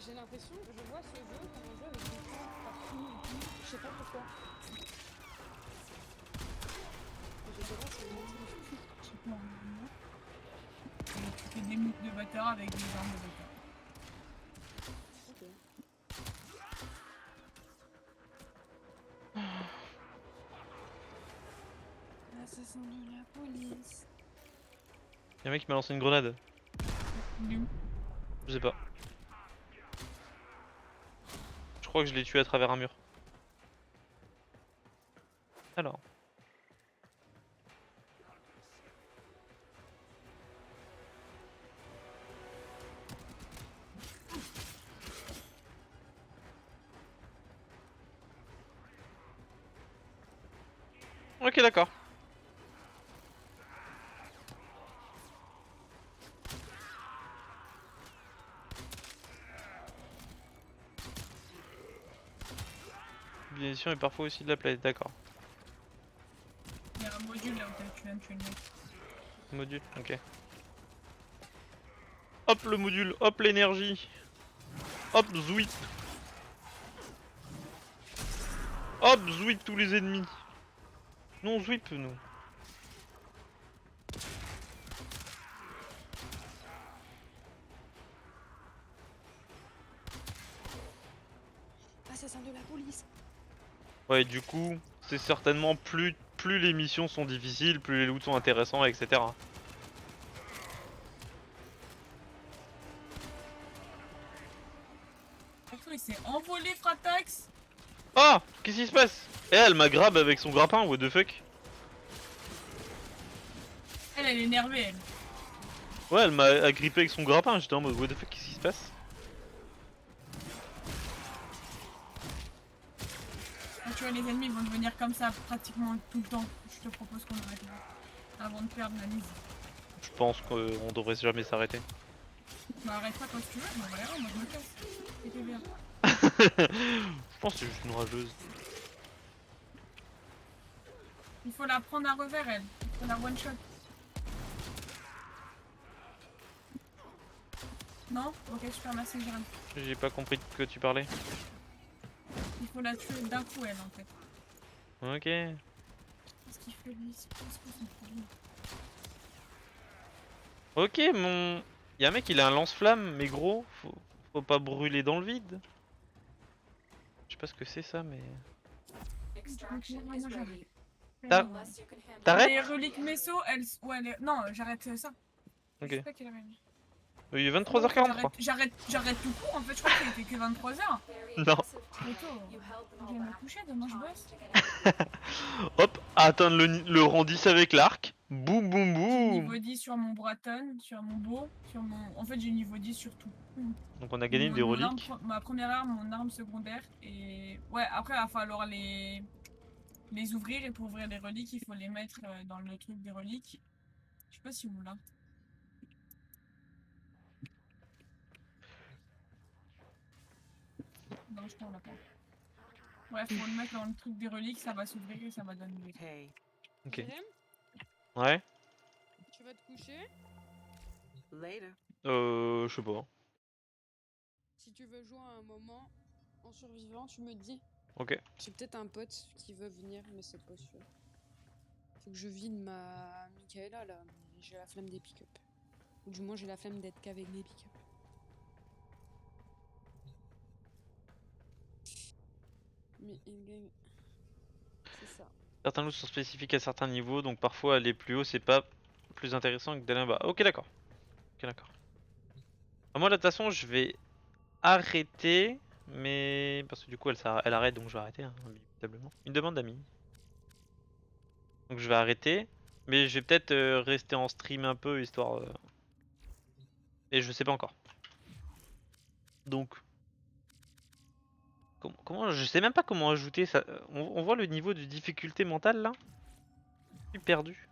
j'ai l'impression, je vois ce jeu comme un jeu avec des points partout et tout. Je sais pas pourquoi. Et je sais pas si Je sais pas. Et tu fais des moves de bâtard avec des armes de bâtard. ok. Là, ça sent de la police. Y'a un mec qui m'a lancé une grenade. Nul. Je sais pas. Je crois que je l'ai tué à travers un mur. Alors. Ok, d'accord. Combinaison et parfois aussi de la planète, d'accord. Il y a un module là où tu viens de tuer le mec. Module, ok. Hop le module, hop l'énergie. Hop, zouit. Hop, zouit tous les ennemis. Non, zouip nous. Assassin de la police. Ouais, du coup, c'est certainement plus les missions sont difficiles, plus les loots sont intéressants, etc. Il s'est envolé, Fratax. Ah, qu'est-ce qui se passe? Eh, elle m'a grab avec son grappin, what the fuck? Elle est énervée, elle. Ouais, elle m'a agrippé avec son grappin, j'étais en mode what the fuck, qu'est-ce qui se passe? Quand tu vois, les ennemis vont devenir comme ça pratiquement tout le temps. Je te propose qu'on arrête là. Avant de perdre la mise. Je pense qu'on devrait jamais s'arrêter. Bah arrête pas quand tu veux, mais voilà, moi je me casse. C'était bien. Je pense que c'est juste une rageuse. Il faut la prendre à revers, elle. Il faut la one shot. Non? Ok, super, merci, Jérôme. J'ai pas compris de quoi tu parlais. Il faut la tuer d'un coup, elle, en fait. Ok. Qu'est-ce qu'il fait, lui? C'est quoi son problème? Ok, mon... Y'a un mec, il a un lance-flamme, mais gros, faut pas brûler dans le vide. Je sais pas ce que c'est ça, mais... Extraction is ready. T'as- Unless you can handle T'arrêtes? Les reliques Meso, elles... Ouais, non, j'arrête ça. Ok. Je sais pas quelle heure il est. Il est 23h43. J'arrête tout court, en fait, je crois qu'il était que 23h. Non. Mais tôt, You held them je all vais me back. coucher, demain je bosse. Hop, atteindre le rang 10 avec l'arc. Boum boum J'ai boum. niveau 10 sur mon Braton, sur mon bow, sur mon... En fait, j'ai niveau 10 sur tout. Donc on a gagné des reliques. Ma première arme, mon arme secondaire, et... Ouais, après, il va falloir les ouvrir, et pour ouvrir les reliques, il faut les mettre dans le truc des reliques. Je sais pas si on l'a. Non, je crois qu'on l'a pas. Ouais, faut le mettre dans le truc des reliques, ça va s'ouvrir et ça va donner les... Hey, Ok. Jérém, Ouais. tu vas te coucher. later. Je sais pas. Si tu veux jouer à un moment en survivant, tu me dis. Ok. J'ai peut-être un pote qui veut venir, mais c'est pas sûr. Faut que je vide ma Michaela là, mais j'ai la flemme des pick-up. Ou du moins j'ai la flemme d'être qu'avec les pick-up. Mais in-game, c'est ça. Certains loots sont spécifiques à certains niveaux, donc parfois aller plus haut c'est pas plus intéressant que d'aller en bas. Ok, d'accord. Ok, d'accord. Moi, de toute façon, je vais arrêter, mais parce que du coup, elle arrête, donc je vais arrêter, hein, inévitablement. Une demande d'amis. Donc je vais arrêter, mais je vais peut-être rester en stream un peu histoire. Et je sais pas encore. Donc. Comment, je sais même pas comment ajouter ça. On voit le niveau de difficulté mentale là. Je suis perdu.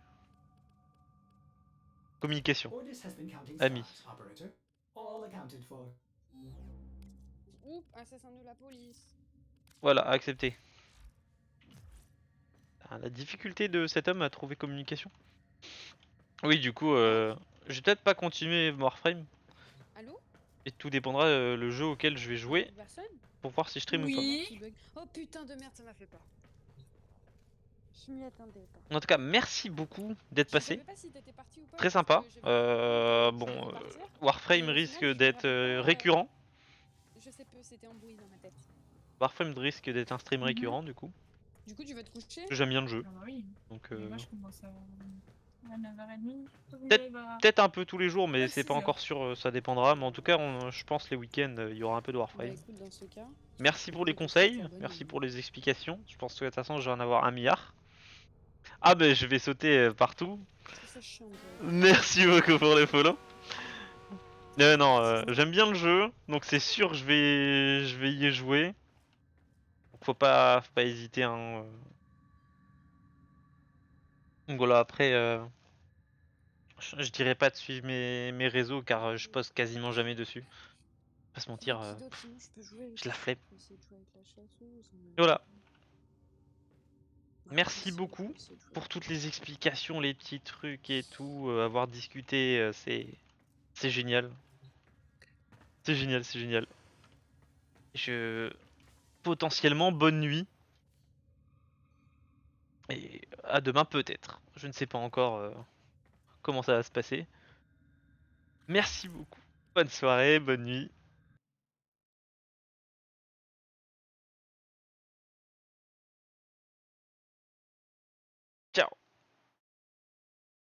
Communication. Ordis has been counting Ami. stars, operator. All accounted for. Oups, assassin de la police. Voilà, accepté. Ah, la difficulté de cet homme à trouver communication. Oui, du coup, je vais peut-être pas continuer Warframe. Allô? Et tout dépendra le jeu auquel je vais jouer Personne? pour voir si je stream ou Oui. Qui bug. Oh putain de merde, ça m'a fait peur. Je m'y attendais pas. pas. En tout cas, merci beaucoup d'être Je passé. savais pas si t'étais parti ou pas, Très parce sympa. que j'avais Bon, je devais partir. Warframe Et au risque final, je d'être me rappelle pas, récurrent. Je sais peu, c'était embrouillé dans ma tête. Warframe risque d'être un stream Mhm. récurrent du coup. Du coup, tu vas te coucher? J'aime bien le jeu. Ah bah oui. Donc, Mais moi, je commence à 9h30. peut-être un peu tous les jours, mais Ouais, c'est 6 pas heures. encore sûr, ça dépendra. Mais en tout cas, je pense les week-ends, il y aura un peu de Bah Warframe. écoute, dans ce cas. Merci pour les je te souhaite conseils, la bonne merci nuit. pour les explications. Je pense que de toute façon, je vais en avoir un milliard. Ah ben je vais sauter partout. Je trouve ça chiant. Merci beaucoup pour les follow. Non, j'aime bien le jeu, donc c'est sûr je vais y jouer. Donc faut pas hésiter. Hein. Donc voilà, après, je dirais pas de suivre mes réseaux car je poste quasiment jamais dessus. Pas se mentir, Qui d'autre sinon je peux jouer avec je la flemme. Je peux essayer de jouer avec la chasseuse. Mais... Voilà. Ouais, Merci je vais beaucoup essayer de jouer pour avec toutes elle. les explications, les petits trucs et tout, avoir discuté, c'est génial. C'est génial, c'est génial. Je potentiellement bonne nuit et à demain peut-être. Je ne sais pas encore comment ça va se passer. Merci beaucoup. Bonne soirée, bonne nuit. Ciao.